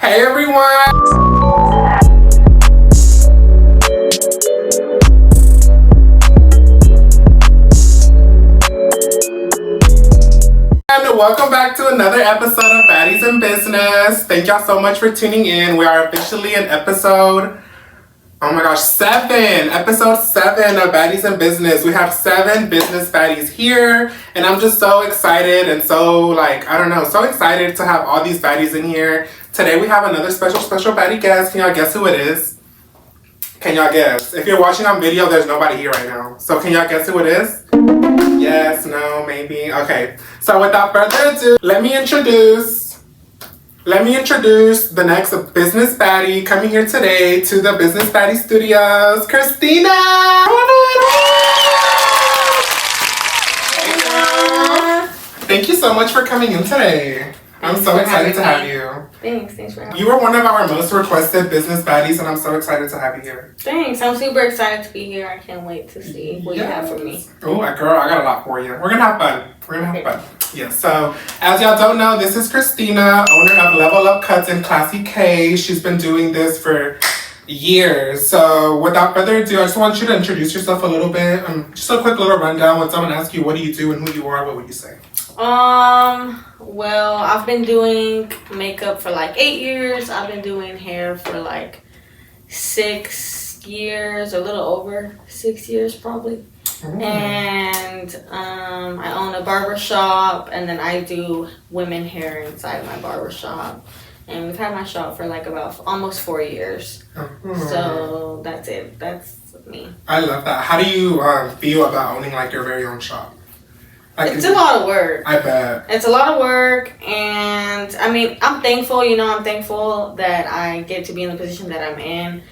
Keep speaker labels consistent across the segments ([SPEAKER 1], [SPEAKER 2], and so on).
[SPEAKER 1] Hey everyone! And welcome back to another episode of Baddies in Business. Thank y'all so much for tuning in. We are officially in episode, oh my gosh, 7. Episode 7 of Baddies in Business. We have 7 business baddies here. And I'm just so excited and so so excited to have all these baddies in here. Today we have another special baddie guest. Can y'all guess who it is? Can y'all guess? If you're watching on video, there's nobody here right now. So can y'all guess who it is? Yes, no, maybe. Okay. So without further ado, let me introduce the next business baddie coming here today to the Business Baddie Studios, Kristina! Thank you so much for coming in today. I'm so excited to have you.
[SPEAKER 2] Thanks for having me.
[SPEAKER 1] You were one of our most requested business baddies, and I'm so excited to have you here.
[SPEAKER 2] Thanks. I'm super excited to be here. I can't wait to see what you have for me.
[SPEAKER 1] Oh, girl, I got a lot for you. We're gonna have fun. Yes, so as y'all don't know, this is Kristina, owner of Level Up Cuts and ClassyK. She's been doing this for years. So without further ado, I just want you to introduce yourself a little bit. Just a quick little rundown. When someone asks you what do you do and who you are, what would you say?
[SPEAKER 2] Well, I've been doing makeup for like 8 years. I've been doing hair for like 6 years, a little over 6 years probably. And I own a barber shop, and then I do women hair inside of my barber shop. And we've had my shop for like about almost 4 years. So that's it. That's me.
[SPEAKER 1] I love that. How do you feel about owning like your very own shop? Like,
[SPEAKER 2] it's a lot of work.
[SPEAKER 1] I bet.
[SPEAKER 2] It's a lot of work, and I mean, I'm thankful, I'm thankful that I get to be in the position that I'm in.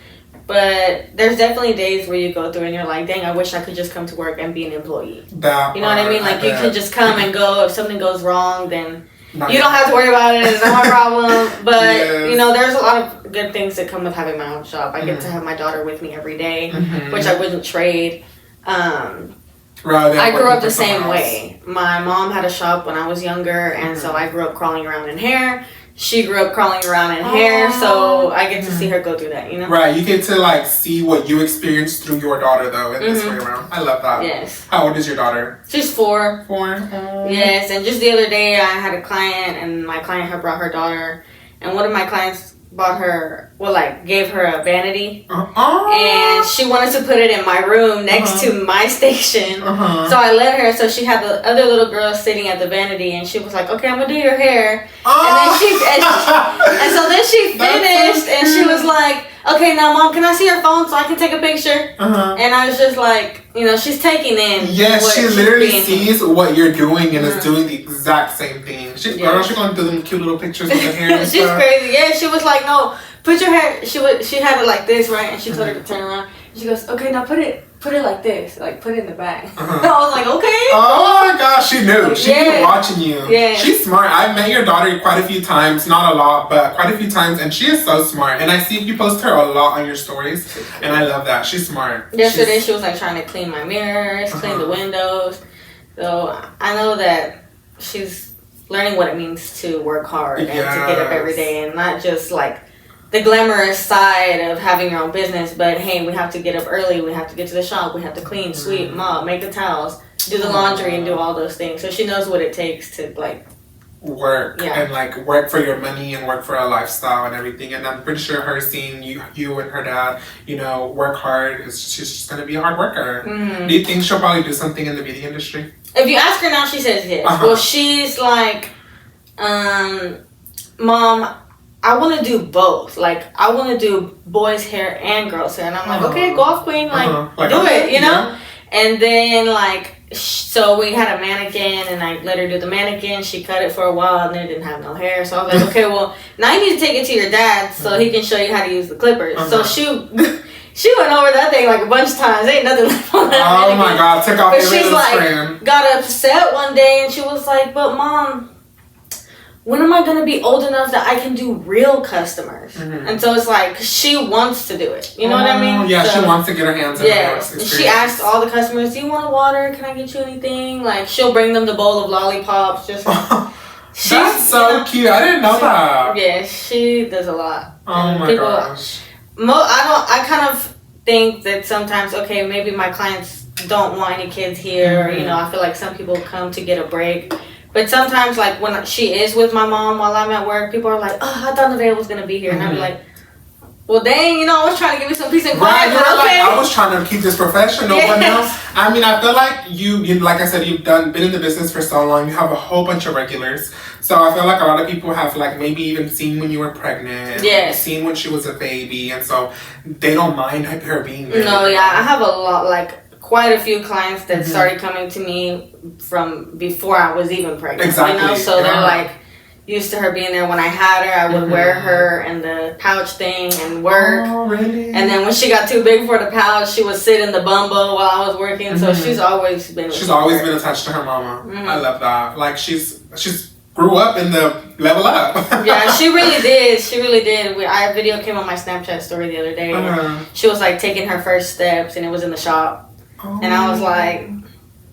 [SPEAKER 2] But there's definitely days where you go through and you're like, dang, I wish I could just come to work and be an employee. You know what I mean? Like, you can just come and go. If something goes wrong, then you don't have to worry about it. It's not my problem. But, there's a lot of good things that come with having my own shop. I get to have my daughter with me every day, which I wouldn't trade. I grew up the same way. My mom had a shop when I was younger, and so I grew up crawling around in hair. She grew up crawling around in hair, so I get to see her go through that,
[SPEAKER 1] Right, you get to like see what you experienced through your daughter though, in this way around. I love that.
[SPEAKER 2] Yes.
[SPEAKER 1] How old is your daughter?
[SPEAKER 2] She's 4.
[SPEAKER 1] 4?
[SPEAKER 2] Yes, and just the other day I had a client, and my client had brought her daughter, and one of my clients gave her a vanity, and she wanted to put it in my room next to my station. So I let her. So she had the other little girl sitting at the vanity, and she was like, "Okay, I'm gonna do your hair." And then she finished, and she was like, "Okay, now mom, can I see your phone so I can take a picture?" And I was just like, she's taking in.
[SPEAKER 1] Yes, she literally sees what you're doing and is doing the exact same thing. She's going through them cute little pictures with her hair.
[SPEAKER 2] She's crazy. Yeah, she was like, "No, put your hair." She had it like this, right? And she told her to turn around. She goes, "Okay, now put it like this, like put it in the back." I was like, "Okay."
[SPEAKER 1] Oh my gosh, she knew. She knew watching you.
[SPEAKER 2] Yeah.
[SPEAKER 1] She's smart. I've met your daughter quite a few times, not a lot, but quite a few times, and she is so smart. And I see you post her a lot on your stories, and I love that. She's smart.
[SPEAKER 2] Yesterday, she was like trying to clean my mirrors, clean the windows. So I know that she's learning what it means to work hard and to get up every day, and not just like the glamorous side of having your own business, but hey, we have to get up early, we have to get to the shop, we have to clean, sweep, mop, make the towels, do the laundry, and do all those things. So she knows what it takes to
[SPEAKER 1] work and work for your money and work for a lifestyle and everything. And I'm pretty sure her seeing you and her dad, work hard, she's just gonna be a hard worker. Do you think she'll probably do something in the beauty industry?
[SPEAKER 2] If you ask her now, she says yes. Well, she's like, Mom, I want to do both. Like, I want to do boys' hair and girls' hair. And I'm like, okay, go off, queen. Do it, Yeah. And then, so we had a mannequin, and I let her do the mannequin. She cut it for a while, and then didn't have no hair. So I was like, okay, well, now you need to take it to your dad so he can show you how to use the clippers. So she went over that thing like a bunch of times. Ain't nothing left on that mannequin.
[SPEAKER 1] My God, took off your little strand.
[SPEAKER 2] Got upset one day, and she was like, but Mom, when am I going to be old enough that I can do real customers? And so it's like, she wants to do it. You know what I mean?
[SPEAKER 1] Yeah, so, she wants to get her hands on it.
[SPEAKER 2] She asks all the customers, do you want a water? Can I get you anything? Like, she'll bring them the bowl of lollipops. Just
[SPEAKER 1] That's so cute. I didn't know that.
[SPEAKER 2] Yeah, she does a lot.
[SPEAKER 1] Oh my gosh.
[SPEAKER 2] I kind of think that sometimes, okay, maybe my clients don't want any kids here. Mm-hmm. I feel like some people come to get a break. But sometimes, like, when she is with my mom while I'm at work, people are like, oh, I thought Nevaeh was going to be here. Mm-hmm. And I'd be like, well, dang, I was trying to give you some peace and quiet.
[SPEAKER 1] Right, you're like, I was trying to keep this professional. Yeah. I mean, I feel like you, like I said, you've been in the business for so long. You have a whole bunch of regulars. So I feel like a lot of people have, like, maybe even seen when you were pregnant.
[SPEAKER 2] Yeah.
[SPEAKER 1] Seen when she was a baby. And so they don't mind her being there.
[SPEAKER 2] No, yeah. I have a lot, like, quite a few clients that started coming to me from before I was even pregnant.
[SPEAKER 1] Exactly.
[SPEAKER 2] So they're, like, used to her being there. When I had her, I would wear her in the pouch thing and work.
[SPEAKER 1] Oh, really?
[SPEAKER 2] And then when she got too big for the pouch, she would sit in the bumbo while I was working. So she's always been
[SPEAKER 1] been attached to her mama. I love that. Like, she's grew up in the level up.
[SPEAKER 2] Yeah, she really did. She really did. A video came on my Snapchat story the other day. She was, like, taking her first steps, and it was in the shop. And I was like,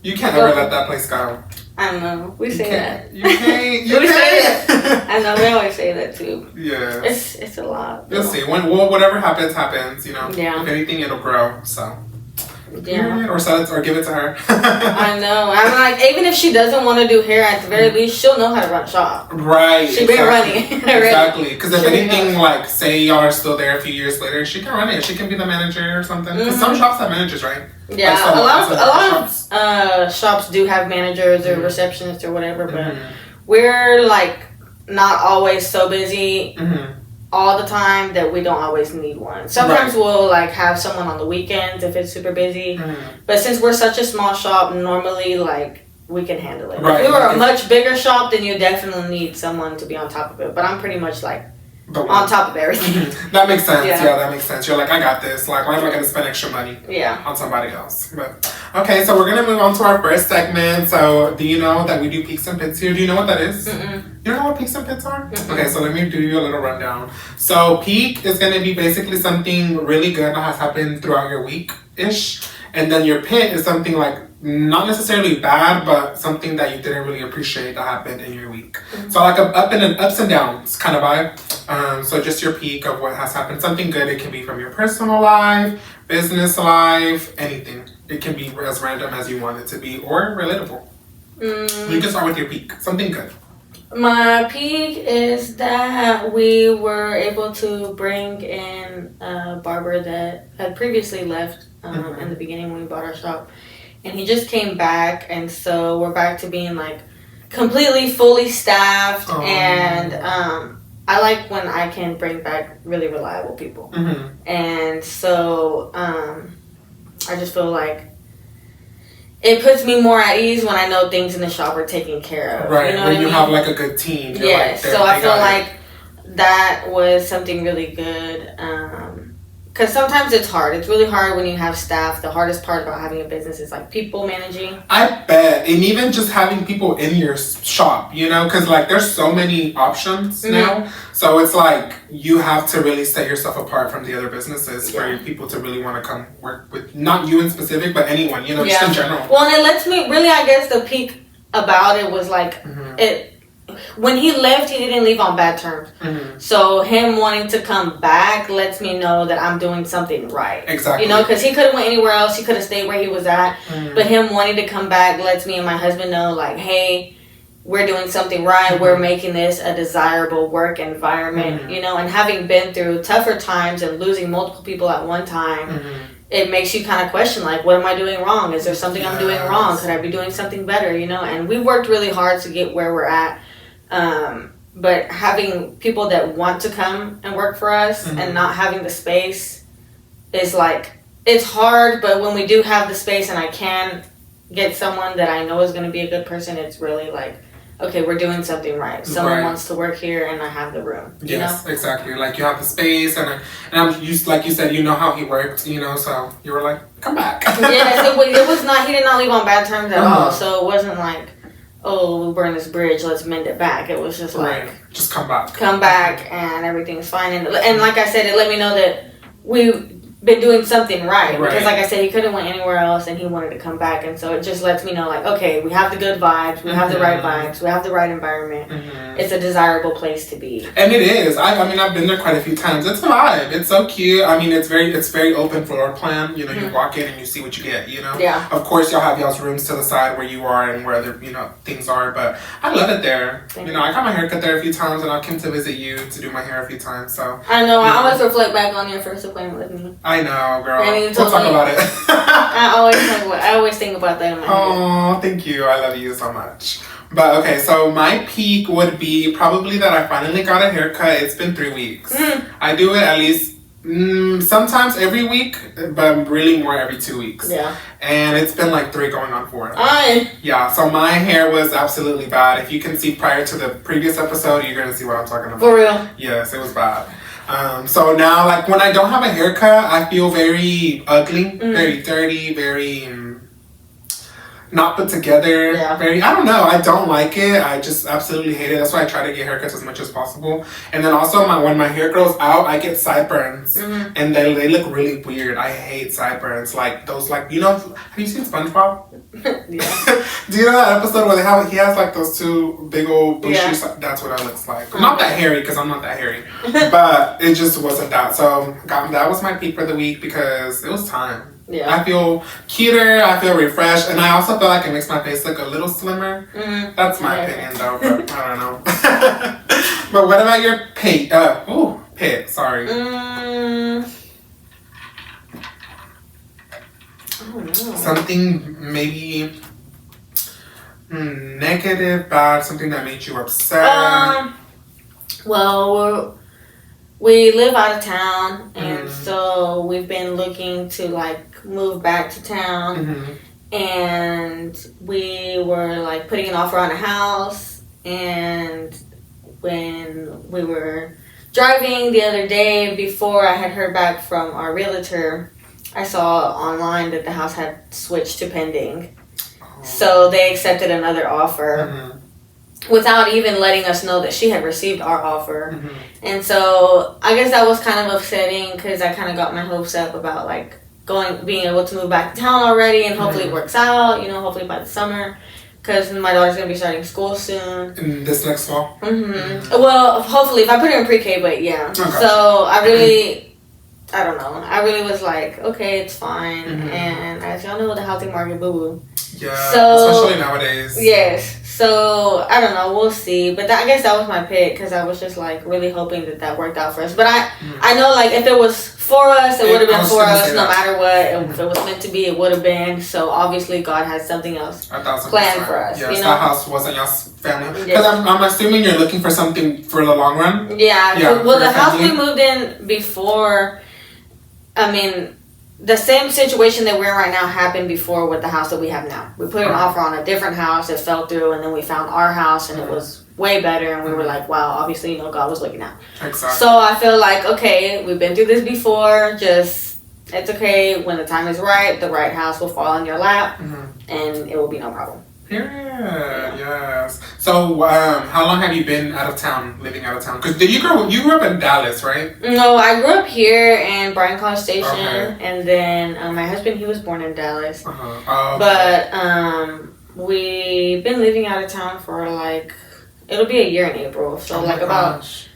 [SPEAKER 1] you can't ever let that place go.
[SPEAKER 2] I don't know. We say that.
[SPEAKER 1] You can't. You
[SPEAKER 2] we
[SPEAKER 1] can't.
[SPEAKER 2] say that. I know. We always say that too.
[SPEAKER 1] Yeah.
[SPEAKER 2] It's a lot.
[SPEAKER 1] You'll see. Whatever happens, happens.
[SPEAKER 2] Yeah.
[SPEAKER 1] If anything, it'll grow. So.
[SPEAKER 2] Yeah.
[SPEAKER 1] Or sell it or give it to her.
[SPEAKER 2] I know. I'm like, even if she doesn't want to do hair, at the very least, she'll know how to run a shop.
[SPEAKER 1] Right.
[SPEAKER 2] She's been running.
[SPEAKER 1] Exactly. Because if anything, like, say y'all are still there a few years later, she can run it. She can be the manager or something. Because some shops have managers, right?
[SPEAKER 2] Yeah. Like a lot of shops do have managers or receptionists or whatever, but we're, like, not always so busy all the time that we don't always need one. Sometimes we'll, like, have someone on the weekends if it's super busy. But since we're such a small shop, normally, like, we can handle it.
[SPEAKER 1] Right.
[SPEAKER 2] If we were a much bigger shop, then you definitely need someone to be on top of it. But I'm pretty much, like, on top of everything.
[SPEAKER 1] That makes sense. Yeah, that makes sense. You're like, I got this. Like, why am I going to spend extra money on somebody else? But okay, so we're going to move on to our first segment. So, do you know that we do peaks and pits here? Do you know what that is? You don't know what peaks and pits are? Okay, so let me do you a little rundown. So, peak is going to be basically something really good that has happened throughout your week-ish. And then your pit is something like not necessarily bad, but something that you didn't really appreciate that happened in your week. So like ups and downs kind of vibe. So just your peak of what has happened. Something good. It can be from your personal life, business life, anything. It can be as random as you want it to be or relatable. You can start with your peak. Something good.
[SPEAKER 2] My peak is that we were able to bring in a barber that had previously left in the beginning when we bought our shop. And he just came back, and so we're back to being, like, completely fully staffed. And I like when I can bring back really reliable people. And so I just feel like it puts me more at ease when I know things in the shop are taken care of.
[SPEAKER 1] Right,
[SPEAKER 2] you know
[SPEAKER 1] when
[SPEAKER 2] what I
[SPEAKER 1] you
[SPEAKER 2] mean?
[SPEAKER 1] have, like, a good team.
[SPEAKER 2] Yeah,
[SPEAKER 1] like,
[SPEAKER 2] so I feel like that was something really good. Because sometimes it's hard. It's really hard when you have staff. The hardest part about having a business is, like, people managing.
[SPEAKER 1] I bet. And even just having people in your shop, because, like, there's so many options now. So it's like you have to really set yourself apart from the other businesses for your people to really want to come work with, not you in specific, but anyone, just in general.
[SPEAKER 2] Well, and it lets me, really, I guess the peak about it was, like, when he left, he didn't leave on bad terms. So him wanting to come back lets me know that I'm doing something right.
[SPEAKER 1] Exactly.
[SPEAKER 2] Because he could have went anywhere else. He could have stayed where he was at. But him wanting to come back lets me and my husband know, like, hey, we're doing something right. We're making this a desirable work environment, and having been through tougher times and losing multiple people at one time, it makes you kind of question, like, what am I doing wrong? Is there something I'm doing wrong? Could I be doing something better, And we worked really hard to get where we're at. But having people that want to come and work for us and not having the space is, like, it's hard, but when we do have the space and I can get someone that I know is going to be a good person, it's really like, okay, we're doing something right. Someone wants to work here and I have the room.
[SPEAKER 1] Yes, exactly. Like, you have the space and I'm used, like you said, how he worked, so you were like, come back.
[SPEAKER 2] Yes, it was not, he did not leave on bad terms at all. So it wasn't like, oh, we burned this bridge, let's mend it back. It was just like,
[SPEAKER 1] just come back.
[SPEAKER 2] Come back and everything's fine. And like I said, it let me know that been doing something right. Because like I said, he couldn't went anywhere else and he wanted to come back, and so it just lets me know like, okay, we have the good vibes, we have the right vibes, we have the right environment. It's a desirable place to be.
[SPEAKER 1] And it is. I mean, I've been there quite a few times. It's a vibe. It's so cute. I mean, it's very open floor plan. You know, you walk in and you see what you get, you know?
[SPEAKER 2] Yeah.
[SPEAKER 1] Of course, y'all have y'all's rooms to the side where you are and where other, you know, things are, but I love it there. You know, I got my hair cut there a few times and I came to visit you to do my hair a few times, so.
[SPEAKER 2] I know. I always reflect back on your first appointment with me.
[SPEAKER 1] I know, girl.
[SPEAKER 2] We'll
[SPEAKER 1] talk about it.
[SPEAKER 2] I always think about that in my head.
[SPEAKER 1] Oh, thank you. I love you so much. But okay, so my peak would be probably that I finally got a haircut. It's been 3 weeks. I do it at least sometimes every week, but really more every 2 weeks.
[SPEAKER 2] Yeah.
[SPEAKER 1] And it's been like 3 going on 4.
[SPEAKER 2] Aye.
[SPEAKER 1] Yeah, so my hair was absolutely bad. If you can see prior to the previous episode, you're going to see what I'm talking about.
[SPEAKER 2] For real?
[SPEAKER 1] Yes, it was bad. So now, like, when I don't have a haircut, I feel very ugly, very dirty, very not put together.
[SPEAKER 2] Yeah.
[SPEAKER 1] I don't know. I don't like it. I just absolutely hate it. That's why I try to get haircuts as much as possible. And then also, when my hair grows out, I get sideburns. And they look really weird. I hate sideburns. Like, those, like, you know, have you seen SpongeBob?
[SPEAKER 2] Yeah.
[SPEAKER 1] Do you know that episode where he has like those 2 big old bushy That's what it looks like. Not that hairy, because I'm not that hairy. But it just wasn't that. So that was my peak for the week because it was time.
[SPEAKER 2] Yeah.
[SPEAKER 1] I feel cuter, I feel refreshed, and I also feel like it makes my face look a little slimmer. That's my opinion though, but I don't know. But what about your pit? Pit, sorry.
[SPEAKER 2] I don't know.
[SPEAKER 1] Something maybe negative, bad, something that made you upset.
[SPEAKER 2] Well, we live out of town, and so we've been looking to like move back to town, and we were like putting an offer on a house, and when we were driving the other day before I had heard back from our realtor, I saw online that the house had switched to pending. So they accepted another offer without even letting us know that she had received our offer. And so I guess that was kind of upsetting because I kind of got my hopes up about like being able to move back to town already, and hopefully it works out, you know, hopefully by the summer. Because my daughter's going to be starting school soon.
[SPEAKER 1] This next fall?
[SPEAKER 2] Well, hopefully, if I put her in pre-K, but yeah. Okay. So I don't know. I really was like, okay, it's fine. And as y'all know, the housing market, boo-boo.
[SPEAKER 1] Yeah, so, especially nowadays.
[SPEAKER 2] Yes. So, I don't know. We'll see. But I guess that was my pick because I was just like really hoping that worked out for us. But I know like if it was for us, it would have been for us no matter what. If it was meant to be, it would have been. So, obviously, God has something else planned for us.
[SPEAKER 1] Yes,
[SPEAKER 2] you know?
[SPEAKER 1] That house wasn't your family. Because I'm assuming you're looking for something for the long run.
[SPEAKER 2] Yeah. Well, the house we moved in before, I mean, the same situation that we're in right now happened before with the house that we have now. We put an offer on a different house, it fell through, and then we found our house, and it was way better, and we were like, wow, obviously, you know, God was looking out.
[SPEAKER 1] Exactly.
[SPEAKER 2] So I feel like, okay, we've been through this before, it's okay, when the time is right, the right house will fall in your lap, and it will be no problem.
[SPEAKER 1] Yes. So, how long have you been out of town, living out of town? Because you grew up in Dallas, right?
[SPEAKER 2] No, I grew up here in Bryan College Station, and then my husband, he was born in Dallas. But we've been living out of town for like, it'll be a year in April, so about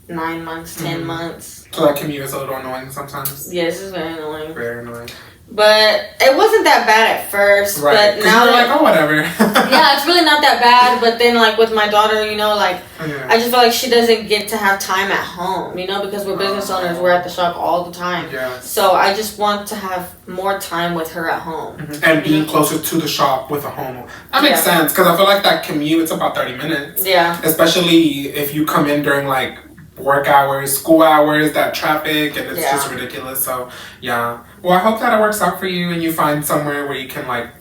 [SPEAKER 2] 9 months, 10 months.
[SPEAKER 1] So that commute is a little annoying sometimes?
[SPEAKER 2] Yes, it's very annoying.
[SPEAKER 1] Very annoying.
[SPEAKER 2] But it wasn't that bad at first.
[SPEAKER 1] Right.
[SPEAKER 2] But now
[SPEAKER 1] you're like, oh, whatever.
[SPEAKER 2] Yeah, it's really not that bad. But then, like, with my daughter, you know, like, I just feel like she doesn't get to have time at home, you know, because we're business owners. We're at the shop all the time.
[SPEAKER 1] Yes.
[SPEAKER 2] So I just want to have more time with her at home.
[SPEAKER 1] And being closer to the shop with a home. That makes sense, because I feel like that commute, it's about 30 minutes.
[SPEAKER 2] Yeah.
[SPEAKER 1] Especially if you come in during, like, work hours, school hours, that traffic, and it's just ridiculous. So, yeah. Well, I hope that it works out for you and you find somewhere where you can, like,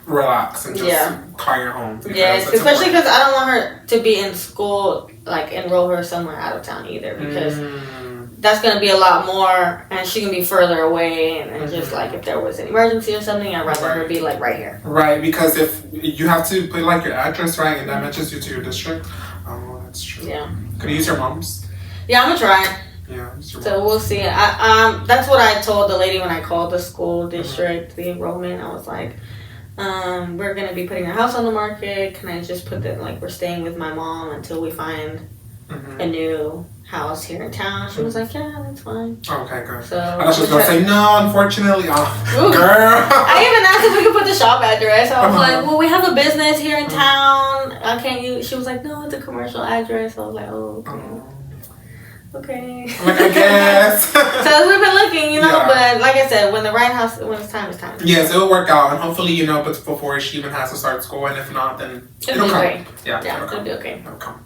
[SPEAKER 1] relax and just call your home.
[SPEAKER 2] Yes, especially because I don't want her to be in school, like, enroll her somewhere out of town either, because that's going to be a lot more, and she can be further away, and just, like, if there was an emergency or something, I'd rather her be, like, right here.
[SPEAKER 1] Right, because if you have to put, like, your address, right, and that matches you to your district. Oh, that's true.
[SPEAKER 2] Yeah.
[SPEAKER 1] Could you use your mom's?
[SPEAKER 2] Yeah, I'm gonna try.
[SPEAKER 1] Yeah.
[SPEAKER 2] So we'll see. That's what I told the lady when I called the school district, the enrollment. I was like, we're gonna be putting our house on the market. Can I just put that like we're staying with my mom until we find a new house here in town? She was like, yeah, that's fine.
[SPEAKER 1] Okay, good.
[SPEAKER 2] So
[SPEAKER 1] I was just gonna say no, unfortunately. Girl.
[SPEAKER 2] I even asked if we could put the shop address. I was like, well, we have a business here in town. Can't you? She was like, no, it's a commercial address. I was like, oh. Okay.
[SPEAKER 1] Like, I guess.
[SPEAKER 2] So we've been looking, you know, but like I said, when the right house, when it's time, it's time.
[SPEAKER 1] Yes, it'll work out, and hopefully, you know, but before she even has to start school, and if not, then it'll come.
[SPEAKER 2] Okay.
[SPEAKER 1] Yeah,
[SPEAKER 2] it'll be okay.
[SPEAKER 1] It'll come.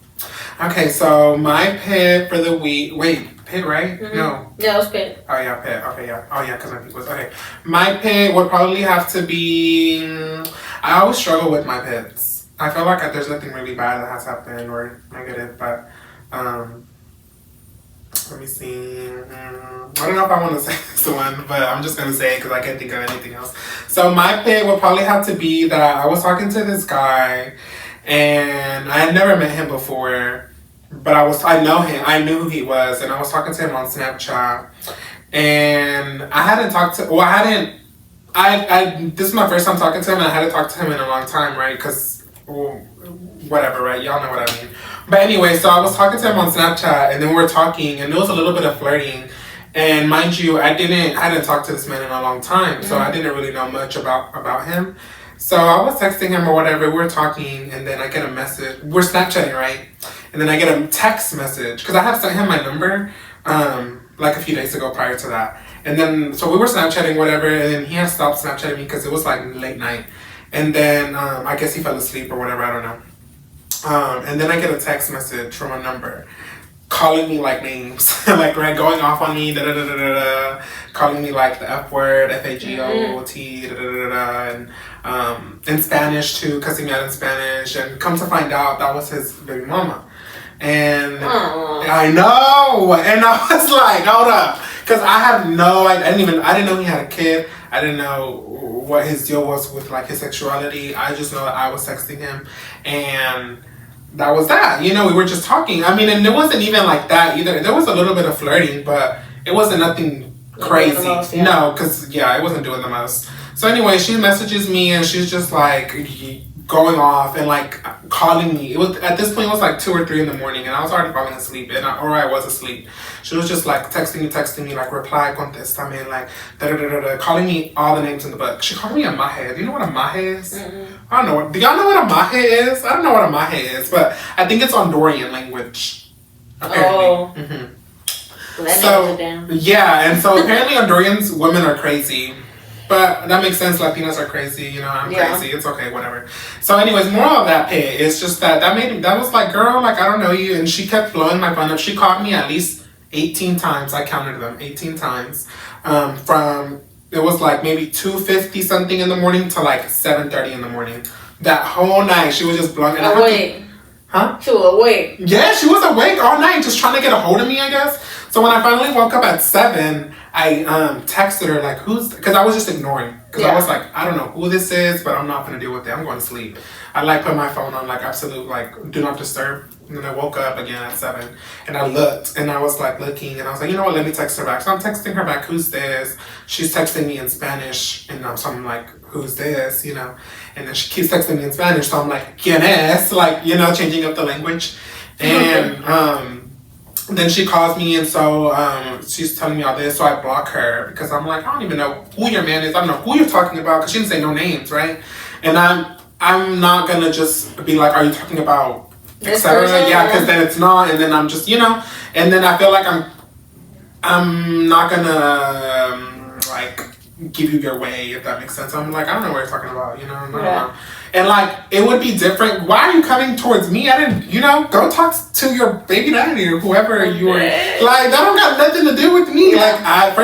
[SPEAKER 1] Okay, so my pit for the week. Wait, pit, right? No.
[SPEAKER 2] Yeah, it was pit.
[SPEAKER 1] Oh yeah, pit. Okay, yeah. Oh yeah, because my pit was okay. My pit would probably have to be. I always struggle with my pits. I feel like there's nothing really bad that has happened or negative, but let me see. I don't know if I want to say this one, but I'm just going to say it because I can't think of anything else. So my pick would probably have to be that I was talking to this guy, and I had never met him before, but I know him. I knew who he was, and I was talking to him on Snapchat, and I hadn't talked to. Well, I hadn't. This is my first time talking to him, and I hadn't talked to him in a long time, right? Because whatever, right? Y'all know what I mean. But anyway, so I was talking to him on Snapchat, and then we were talking, and there was a little bit of flirting. And mind you, I hadn't talked to this man in a long time, so I didn't really know much about him. So I was texting him or whatever, we were talking, and then I get a message. We're Snapchatting, right? And then I get a text message, because I have sent him my number, like a few days ago prior to that. And then, so we were Snapchatting, whatever, and then he had stopped Snapchatting me because it was like late night. And then, I guess he fell asleep or whatever, I don't know. And then I get a text message from a number calling me like names, like right, going off on me, calling me like the F word, FAGOT, and in Spanish too, cussing me out in Spanish, and come to find out that was his baby mama. And I know, and I was like, hold up, because I didn't know he had a kid. I didn't know what his deal was with like his sexuality. I just know that I was texting him, and that was that. You know, we were just talking. I mean, and it wasn't even like that either. There was a little bit of flirting, but it wasn't nothing crazy. Most, yeah. No, because, it wasn't doing the most. So anyway, she messages me, and she's just like going off and like calling me. It was at this point it was like 2 or 3 in the morning, and I was already falling asleep, or I was asleep. She was just like texting me like reply contestame, like calling me all the names in the book. She called me a maje. Do you know what a maje is? I don't know. Do y'all know what a maje is? I don't know what a maje is, but I think it's Honduran language. Apparently. So yeah, and so apparently Hondurans women are crazy. But that makes sense. Latinas are crazy. You know, I'm crazy. It's okay, whatever. So anyways, moral of that pit is just that was like, girl, like, I don't know you. And she kept blowing my phone up. She called me at least 18 times. I counted them, 18 times. It was like maybe 2:50 something in the morning to like 7:30 in the morning. That whole night, she was just blowing.
[SPEAKER 2] Awake.
[SPEAKER 1] Huh?
[SPEAKER 2] She was awake.
[SPEAKER 1] Yeah, she was awake all night, just trying to get a hold of me, I guess. So when I finally woke up at 7, I texted her like, because I was just ignoring. Because I was like, I don't know who this is, but I'm not going to deal with it. I'm going to sleep. I like put my phone on like absolute like do not disturb. And then I woke up again at 7, and I looked, and I was like looking, and I was like, you know what, let me text her back. So I'm texting her back, who's this? She's texting me in Spanish, and so I'm like, who's this, you know? And then she keeps texting me in Spanish, so I'm like, ¿quién es? Like, you know, changing up the language. And then she calls me, and so she's telling me all this, so I block her, because I'm like, I don't even know who your man is. I don't know who you're talking about, because she didn't say no names, right? And I'm not going to just be like, are you talking about etc. Yeah, because then it's not, and then I'm just, you know, and then I feel like I'm not gonna like give you your way, if that makes sense. I'm like, I don't know what you're talking about, you know. I don't know. And like, it would be different. Why are you coming towards me? I didn't, you know, go talk to your baby daddy or whoever you were. Like, that don't got nothing to do with me. Like, I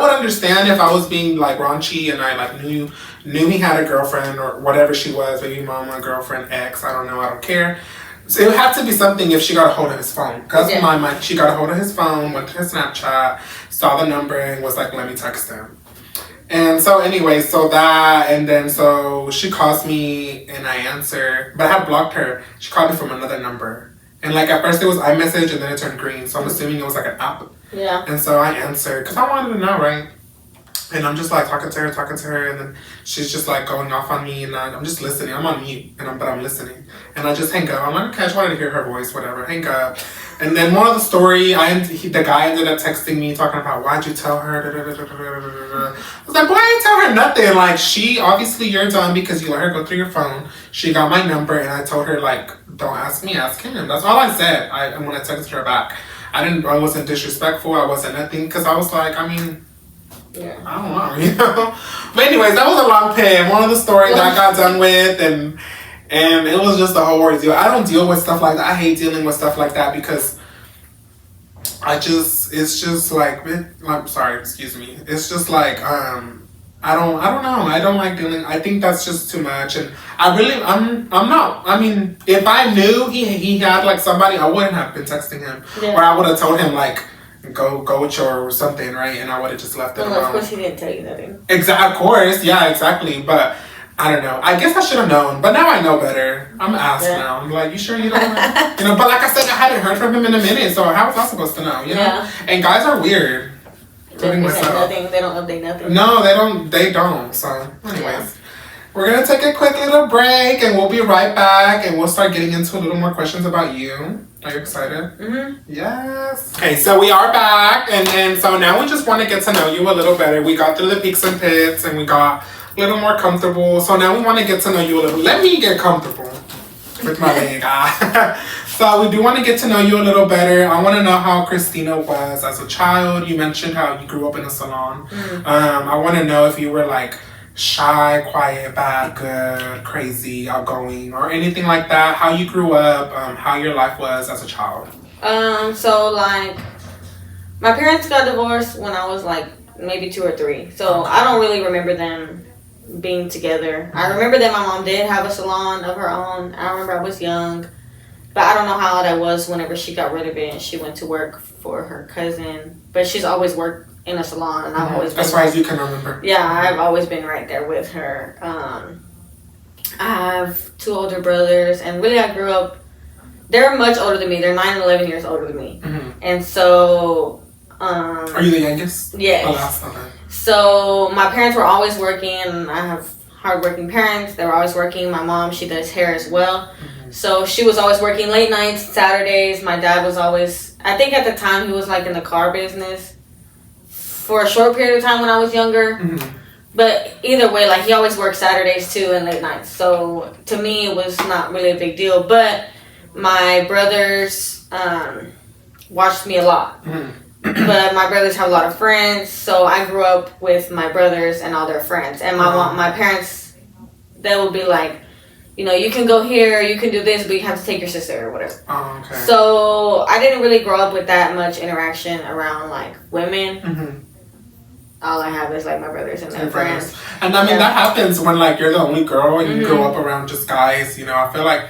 [SPEAKER 1] would understand if I was being like raunchy and I like knew he had a girlfriend or whatever she was, baby mama, girlfriend, ex, I don't know, I don't care. So it would have to be something if she got a hold of his phone. Because in my mind, she got a hold of his phone, went to his Snapchat, saw the number, and was like, let me text him. And so anyway, so that, and then so she calls me, and I answer. But I had blocked her. She called me from another number. And like at first it was iMessage and then it turned green. So I'm assuming it was like an app.
[SPEAKER 2] Yeah.
[SPEAKER 1] And so I answered because I wanted to know, right? And I'm just like talking to her, and then she's just like going off on me, and I'm just listening. I'm on mute, but I'm listening, and I just hang up. I'm like, okay, I just wanted to hear her voice, whatever. Hang up, and then more of the story. The guy ended up texting me talking about why'd you tell her? I was like, boy, I didn't tell her nothing. Like she obviously you're dumb because you let her go through your phone. She got my number, and I told her like, don't ask me, ask him. That's all I said. When I texted her back, I wasn't disrespectful. I wasn't nothing because I was like, I mean.
[SPEAKER 2] Yeah.
[SPEAKER 1] I don't know, you know. But anyways, that was a long pay. One of the stories I got done with, and it was just a whole ordeal. I don't deal with stuff like that. I hate dealing with stuff like that because it's just like, I'm sorry, excuse me. It's just like, I don't know. I don't like dealing. I think that's just too much, and I'm not. I mean, if I knew he had like somebody, I wouldn't have been texting him, or I would have told him like. Go with your something, right? And I would have just left it alone.
[SPEAKER 2] Of course he didn't tell you nothing.
[SPEAKER 1] Of course, yeah, exactly. But I don't know. I guess I should have known. But now I know better. I'm asked now. I'm like, you sure you don't know? You know, but like I said, I hadn't heard from him in a minute, so how was I supposed to know? You know?
[SPEAKER 2] Yeah.
[SPEAKER 1] And guys are weird.
[SPEAKER 2] They nothing. They don't update nothing.
[SPEAKER 1] No, they don't. So, anyways. We're going to take a quick little break, and we'll be right back, and we'll start getting into a little more questions about you. Are you excited?
[SPEAKER 2] Mm-hmm.
[SPEAKER 1] Yes. Okay, so we are back, and so now we just want to get to know you a little better. We got through the peaks and pits, and we got a little more comfortable. So now we want to get to know you a little. Let me get comfortable with my leg. So we do want to get to know you a little better. I want to know how Kristina was as a child. You mentioned how you grew up in a salon.
[SPEAKER 2] Mm-hmm.
[SPEAKER 1] I want to know if you were like shy, quiet, bad, good, crazy, outgoing, or anything like that. How you grew up, how your life was as a child.
[SPEAKER 2] So like, my parents got divorced when I was like maybe 2 or 3. So I don't really remember them being together. I remember that my mom did have a salon of her own. I remember I was young, but I don't know how old I was whenever she got rid of it and she went to work for her cousin. But she's always worked in a salon, and I've always been,
[SPEAKER 1] as far as you can remember.
[SPEAKER 2] Yeah, I've always been right there with her. I have 2 older brothers, and really I grew up. They're much older than me. They're 9 and 11 years older than me, and so.
[SPEAKER 1] Are you the youngest?
[SPEAKER 2] Yes.
[SPEAKER 1] Oh, last, okay.
[SPEAKER 2] So my parents were always working. I have hardworking parents. They were always working. My mom, she does hair as well. So she was always working late nights, Saturdays. My dad was always, I think at the time he was like in the car business for a short period of time when I was younger. But either way, like he always worked Saturdays too and late nights. So to me, it was not really a big deal. But my brothers watched me a lot. But my brothers have a lot of friends, so I grew up with my brothers and all their friends. And my parents, they would be like, you know, you can go here, you can do this, but you have to take your sister or whatever.
[SPEAKER 1] Oh, okay.
[SPEAKER 2] So I didn't really grow up with that much interaction around like women. All I have is like my brothers and their friends.
[SPEAKER 1] And I mean, that happens when like you're the only girl and you grow up around just guys. You know, I feel like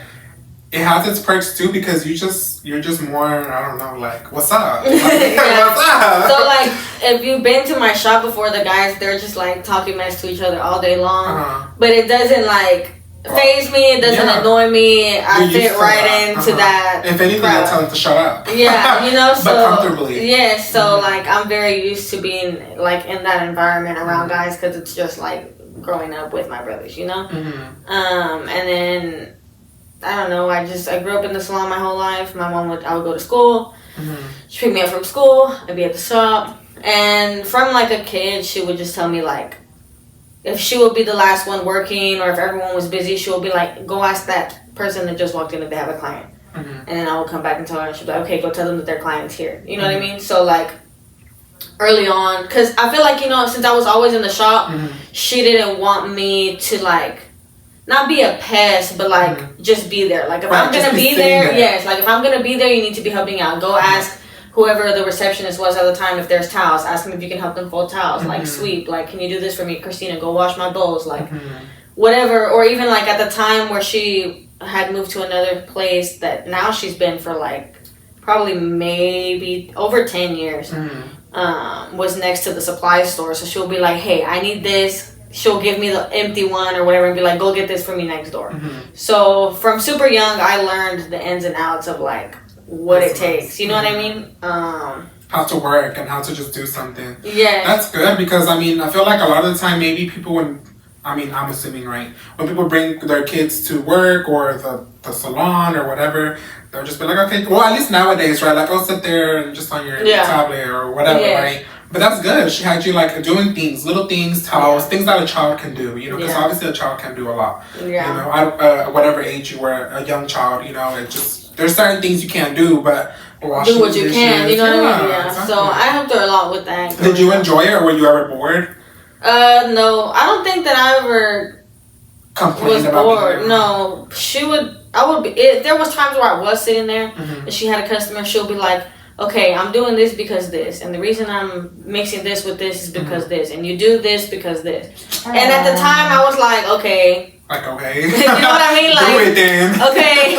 [SPEAKER 1] it has its perks too because you're just more, I don't know, like, what's up? Like, what's up?
[SPEAKER 2] So like, if you've been to my shop before, the guys, they're just like talking mess to each other all day long. But it doesn't like faze me, it doesn't annoy me. I fit right into that.
[SPEAKER 1] If anything, I tell them to shut up.
[SPEAKER 2] Yeah, you know, so.
[SPEAKER 1] But comfortably.
[SPEAKER 2] Yeah, so like, I'm very used to being like in that environment around guys because it's just like growing up with my brothers, you know? And then, I don't know, I grew up in the salon my whole life. My mom I would go to school. She'd pick me up from school. I'd be at the shop. And from like a kid, she would just tell me like, if she would be the last one working or if everyone was busy, she would be like, go ask that person that just walked in if they have a client. And then I would come back and tell her, and she'd be like, okay, go tell them that their client's here. You know what I mean? So like, early on, because I feel like, you know, since I was always in the shop, she didn't want me to like, not be a pest, but like just be there. Like if I'm gonna be there, yes. Like if I'm gonna be there, you need to be helping out. Go ask whoever the receptionist was at the time if there's towels. Ask them if you can help them fold towels. Like sweep. Like can you do this for me, Kristina? Go wash my bowls. Like whatever. Or even like at the time where she had moved to another place that now she's been for like probably maybe over 10 years. Was next to the supply store. So she'll be like, hey, I need this. she'll give me the empty one or whatever and be like, go get this for me next door. So from super young, I learned the ins and outs of like what it takes. You know what I mean?
[SPEAKER 1] How to work and how to just do something.
[SPEAKER 2] Yeah.
[SPEAKER 1] That's good because, I mean, I feel like a lot of the time maybe people when, I mean, I'm assuming, right? When people bring their kids to work or the salon or whatever, they'll just be like, okay, well, at least nowadays, right? Like, I'll sit there and just on your tablet or whatever, right? But that's good. She had you, like, doing things, little things, towels, things that a child can do, you know? Because obviously a child can do a lot. You know, at whatever age you were, a young child, you know, it just, there's certain things you can't do, but
[SPEAKER 2] do what you can, you know what I mean? Yeah. Exactly. So I helped her a lot with that.
[SPEAKER 1] Did you enjoy it or were you ever bored?
[SPEAKER 2] No, I don't think that I ever was bored. No, there was times where I was sitting there and she had a customer, she'll be like, okay, I'm doing this because this, and the reason I'm mixing this with this is because this, and you do this because this. And at the time I was like, okay.
[SPEAKER 1] Like, okay.
[SPEAKER 2] You know what I mean? Like,
[SPEAKER 1] do it then.
[SPEAKER 2] Okay.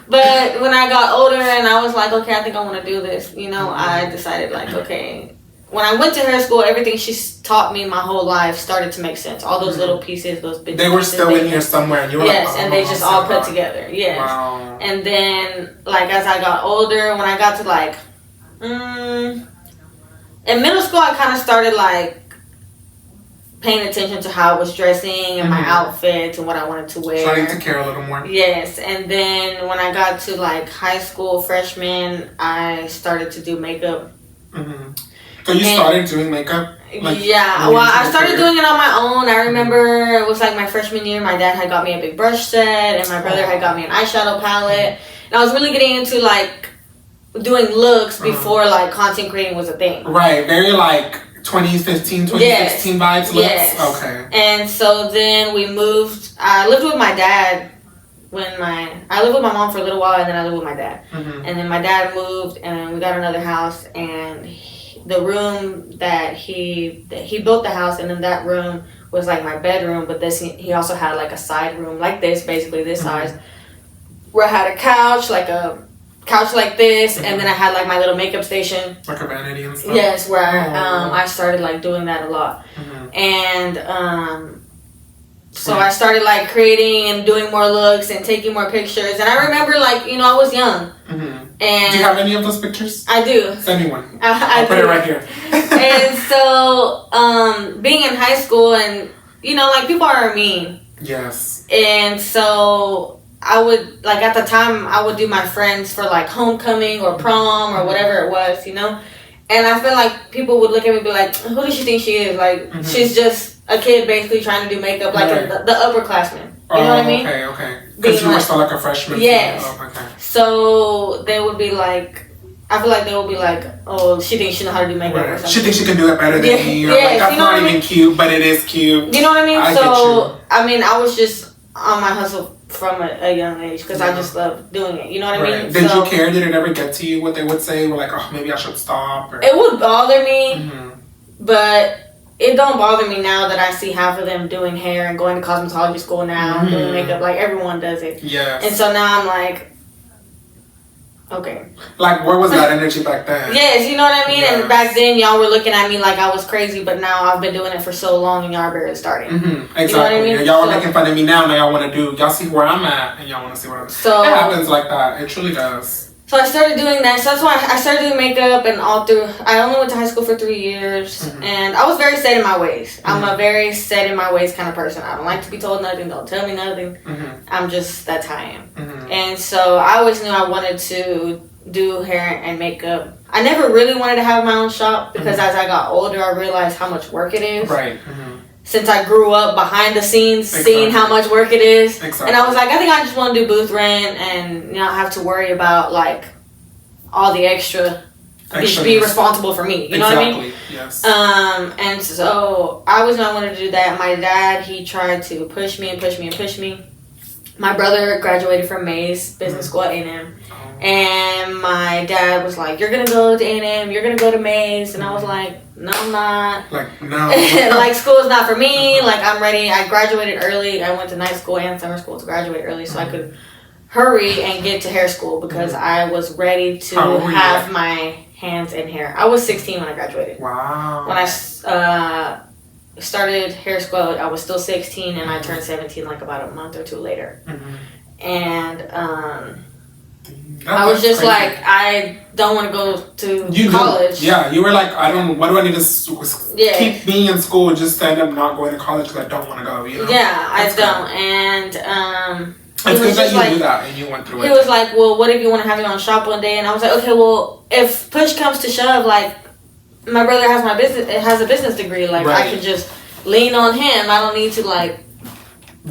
[SPEAKER 2] But when I got older and I was like, okay, I think I want to do this, you know, I decided like, okay. When I went to hair school, everything she's taught me my whole life started to make sense. All those little pieces, those big
[SPEAKER 1] They were still in here somewhere. And you were
[SPEAKER 2] yes,
[SPEAKER 1] like,
[SPEAKER 2] and they just all put together. Yes.
[SPEAKER 1] Wow.
[SPEAKER 2] And then, like, as I got older, when I got to, like, in middle school, I kind of started, like, paying attention to how I was dressing and my outfits and what I wanted to wear.
[SPEAKER 1] Starting to care a little more.
[SPEAKER 2] Yes. And then when I got to, like, high school, freshman, I started to do makeup.
[SPEAKER 1] So you started doing makeup? Like,
[SPEAKER 2] well, I started doing it on my own. I remember it was like my freshman year. My dad had got me a big brush set, and my brother had got me an eyeshadow palette. And I was really getting into like doing looks before like content creating was a thing. Right,
[SPEAKER 1] very like 2015, 2016 vibes looks.
[SPEAKER 2] Yes. Okay. And so then we moved. I lived with my dad. I lived with my mom for a little while, and then I lived with my dad. And then my dad moved, and we got another house, and the room that he built the house, and in that room was like my bedroom, but he also had like a side room like this, basically this size, where I had a couch like this, and then I had like my little makeup station,
[SPEAKER 1] like a vanity and stuff.
[SPEAKER 2] Yes, where I started like doing that a lot, and so I started like creating and doing more looks and taking more pictures, and I remember like, you know, I was young. And
[SPEAKER 1] do you have any of those pictures?
[SPEAKER 2] I do.
[SPEAKER 1] Send me one. I'll put it right here.
[SPEAKER 2] And so, being in high school and, you know, like, people are mean.
[SPEAKER 1] Yes.
[SPEAKER 2] And so, I would, like, at the time, I would do my friends for, like, homecoming or prom or whatever it was, you know? And I feel like people would look at me and be like, who does she think she is? Like, she's just a kid basically trying to do makeup, like the upperclassmen. You know what I mean?
[SPEAKER 1] Okay. Because you were still like a freshman.
[SPEAKER 2] Yes.
[SPEAKER 1] Okay.
[SPEAKER 2] So they would be like, I feel like they would be like, oh, she thinks she knows how to do makeup or something.
[SPEAKER 1] She thinks she can do it better than me. Or
[SPEAKER 2] yes,
[SPEAKER 1] like, that's
[SPEAKER 2] you know
[SPEAKER 1] not even cute, but it is cute.
[SPEAKER 2] You know what I mean? So, I mean, I was just on my hustle from a young age because I just love doing it. You know what I mean?
[SPEAKER 1] Did you care? Did it ever get to you what they would say? We're like, oh, maybe I should stop. Or...
[SPEAKER 2] It would bother me, but it don't bother me now that I see half of them doing hair and going to cosmetology school now, doing makeup. Like, everyone does it.
[SPEAKER 1] Yes.
[SPEAKER 2] And so now I'm like, okay.
[SPEAKER 1] Like, where was that energy back then?
[SPEAKER 2] Yes, you know what I mean? Yes. And back then, y'all were looking at me like I was crazy, but now I've been doing it for so long and y'all are barely starting.
[SPEAKER 1] Exactly.
[SPEAKER 2] You know what I mean?
[SPEAKER 1] Y'all are making fun of me now y'all want to do, y'all see where I'm at, and y'all want to see what I'm doing. So, it happens like that. It truly does.
[SPEAKER 2] So I started doing that. So that's why I started doing makeup, and I only went to high school for 3 years, and I was very set in my ways. I'm a very set in my ways kind of person. I don't like to be told nothing. Don't tell me nothing. That's how I am. And so I always knew I wanted to do hair and makeup. I never really wanted to have my own shop because as I got older, I realized how much work it is.
[SPEAKER 1] Right.
[SPEAKER 2] Since I grew up behind the scenes, seeing how much work it is. And I was like, I think I just want to do booth rent and not have to worry about like all the extra. Be responsible for me. You know what I mean?
[SPEAKER 1] Yes.
[SPEAKER 2] And so I always knew I wanted to do that. My dad, he tried to push me and push me and push me. My brother graduated from Mays Business School at A&M. And my dad was like, you're going to go to A&M, you're going to go to Mays. And I was like, no, I'm not.
[SPEAKER 1] Like, no.
[SPEAKER 2] Like, school is not for me. Like, I'm ready. I graduated early. I went to night school and summer school to graduate early so I could hurry and get to hair school because I was ready to have my hands in hair. I was 16 when I graduated.
[SPEAKER 1] Wow.
[SPEAKER 2] When started hair school, I was still 16, and I turned 17 like about a month or two later. And I was just crazy. Like, I don't want to go to college.
[SPEAKER 1] You were like, what do I need to keep being in school just to end up not going to college because I don't want to go, you know?
[SPEAKER 2] Yeah, I don't. And
[SPEAKER 1] it's good that you do that and you went through it.
[SPEAKER 2] He was like, well, what if you want to have your own shop one day? And I was like, okay, well, if push comes to shove, like, my brother has a business degree. Like, I can just lean on him. I don't need to, like,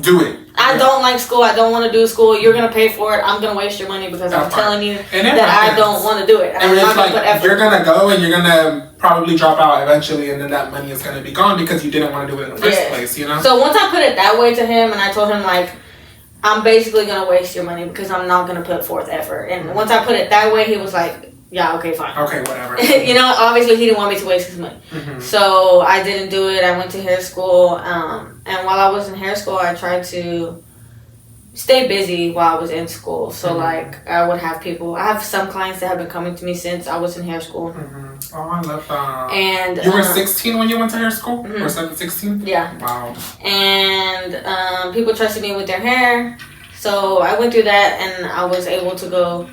[SPEAKER 1] do it.
[SPEAKER 2] I don't like school. I don't want to do school. You're going to pay for it. I'm going to waste your money because I'm telling you that I don't want to do it.
[SPEAKER 1] And it's like, you're going to go and you're going to probably drop out eventually, and then that money is going to be gone because you didn't want to do it in the first place, you know?
[SPEAKER 2] So once I put it that way to him, and I told him, like, I'm basically going to waste your money because I'm not going to put forth effort. And once I put it that way, he was like, yeah, okay, fine.
[SPEAKER 1] Okay, whatever.
[SPEAKER 2] You know, obviously he didn't want me to waste his money. So I didn't do it. I went to hair school. And while I was in hair school, I tried to stay busy while I was in school. So, like, I would have people. I have some clients that have been coming to me since I was in hair school.
[SPEAKER 1] Oh, I love that.
[SPEAKER 2] And
[SPEAKER 1] you were 16 when you went to hair school? Or 16?
[SPEAKER 2] Yeah.
[SPEAKER 1] Wow.
[SPEAKER 2] And people trusted me with their hair. So I went through that, and I was able to go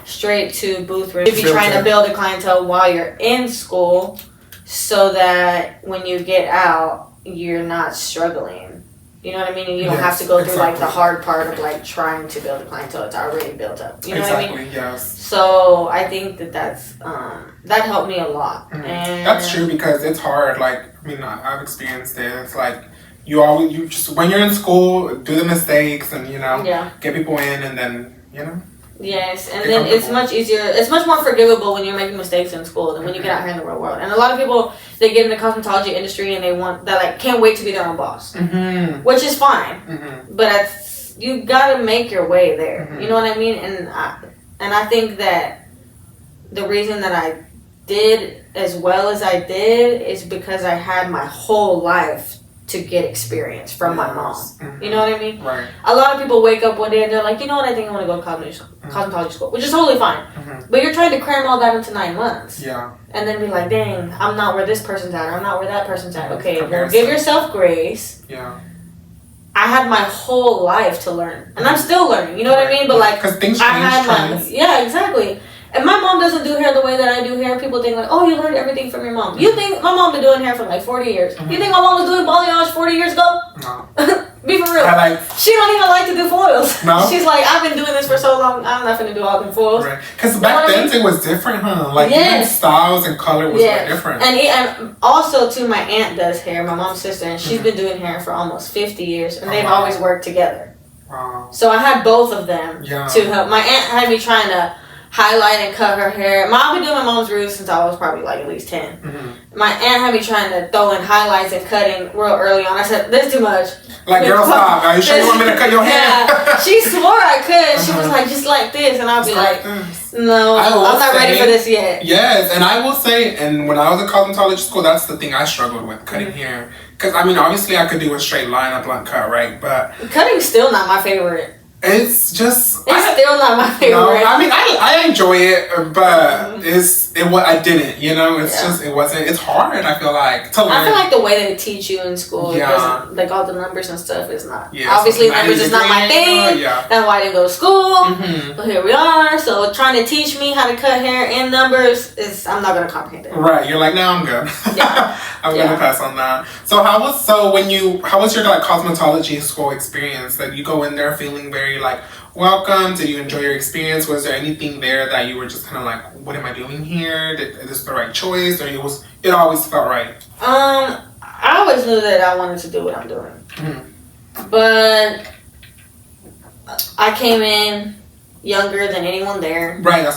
[SPEAKER 2] straight to booth room. If you're trying to build a clientele while you're in school so that when you get out, you're not struggling. You know what I mean? And you don't have to go through like the hard part of like trying to build a clientele. It's already built up. You know what I mean?
[SPEAKER 1] Yes.
[SPEAKER 2] So I think that's that helped me a lot. And
[SPEAKER 1] that's true because it's hard. Like, I mean, I've experienced it. It's like you just when you're in school, do the mistakes and get people in, and then
[SPEAKER 2] Yes, and then it's much easier. It's much more forgivable when you're making mistakes in school than when you get out here in the real world. And a lot of people, they get in the cosmetology industry and they can't wait to be their own boss, which is fine. But you gotta make your way there. You know what I mean? And I think that the reason that I did as well as I did is because I had my whole life to get experience from my mom. You know what I mean?
[SPEAKER 1] Right.
[SPEAKER 2] A lot of people wake up one day and they're like, you know what, I think I want to go to cosmetology school, which is totally fine. But you're trying to cram all that into 9 months.
[SPEAKER 1] Yeah.
[SPEAKER 2] And then be like, dang, I'm not where this person's at, or I'm not where that person's at. Okay, well, give yourself grace.
[SPEAKER 1] Yeah.
[SPEAKER 2] I had my whole life to learn. And I'm still learning, you know what I mean? But like,
[SPEAKER 1] because things change.
[SPEAKER 2] Yeah, exactly. And my mom doesn't do hair the way that I do hair. People think like, oh, you learned everything from your mom. You think my mom been doing hair for like 40 years. You think my mom was doing balayage 40 years ago?
[SPEAKER 1] No.
[SPEAKER 2] Be for real. She don't even like to do foils.
[SPEAKER 1] No?
[SPEAKER 2] She's like, I've been doing this for so long, I'm not going to do all them foils.
[SPEAKER 1] Right. Because back then it was different, huh? Like even styles and color was like different.
[SPEAKER 2] And also too, my aunt does hair, my mom's sister, and she's been doing hair for almost 50 years. And they've always worked together.
[SPEAKER 1] Wow.
[SPEAKER 2] So I had both of them to help. My aunt had me trying to highlight and cut her hair. I've been doing my mom's roots since I was probably like at least 10. My aunt had me trying to throw in highlights and cutting real early on. I said, this is too much.
[SPEAKER 1] Like, girl, stop. Are you sure you want me to cut your hair?
[SPEAKER 2] Yeah. She swore I could. She was like, just like this. And I'll be like, no, I'm not ready for this yet.
[SPEAKER 1] Yes, and I will say, and when I was in cosmetology school, that's the thing I struggled with, cutting hair. Because, I mean, obviously I could do a straight line, a blunt cut, right? But
[SPEAKER 2] cutting's still not my favorite.
[SPEAKER 1] It's just...
[SPEAKER 2] It's still not my favorite.
[SPEAKER 1] No, I mean, I enjoy it, but I didn't, It's just, it wasn't... It's hard, I feel like, to learn.
[SPEAKER 2] I feel like the way they teach you in school, doesn't, like all the numbers and stuff is not...
[SPEAKER 1] Yeah,
[SPEAKER 2] obviously, numbers is not my thing. That's why I didn't go to school. But here we are. So trying to teach me how to cut hair in numbers I'm not going to comprehend it.
[SPEAKER 1] Right. You're like, no, I'm good. I'm going to pass on that. So how was your like cosmetology school experience? Like you go in there feeling very like welcome? Did you enjoy your experience? Was there anything there that you were just kind of like, what am I doing here? Is this the right choice? Or it always felt right?
[SPEAKER 2] I always knew that I wanted to do what I'm doing. But I came in younger than anyone there.
[SPEAKER 1] Right,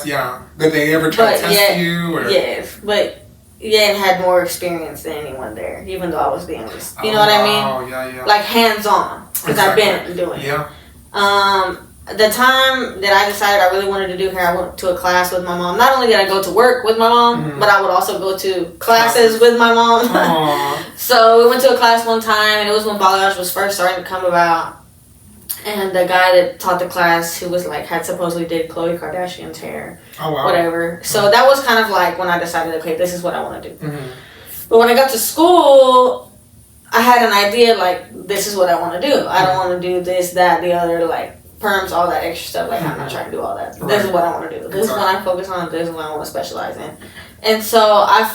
[SPEAKER 1] Did they ever try to test you? Or?
[SPEAKER 2] Yes, but and had more experience than anyone there, even though I was the youngest. You know what I mean?
[SPEAKER 1] Oh, yeah.
[SPEAKER 2] Like hands-on, because I've been doing it.
[SPEAKER 1] Yeah.
[SPEAKER 2] The time that I decided I really wanted to do hair, I went to a class with my mom. Not only did I go to work with my mom, but I would also go to classes with my mom. So we went to a class one time, and it was when balayage was first starting to come about. And the guy that taught the class, who was like, had supposedly did Khloe Kardashian's hair.
[SPEAKER 1] Oh, wow.
[SPEAKER 2] Whatever. So that was kind of like when I decided, okay, this is what I want to do. But when I got to school, I had an idea, like, this is what I want to do. I don't want to do this, that, the other, like, perms, all that extra stuff. Like, I'm not trying to do all that. Right. This is what I want to do. This is what I focus on. This is what I want to specialize in. And so I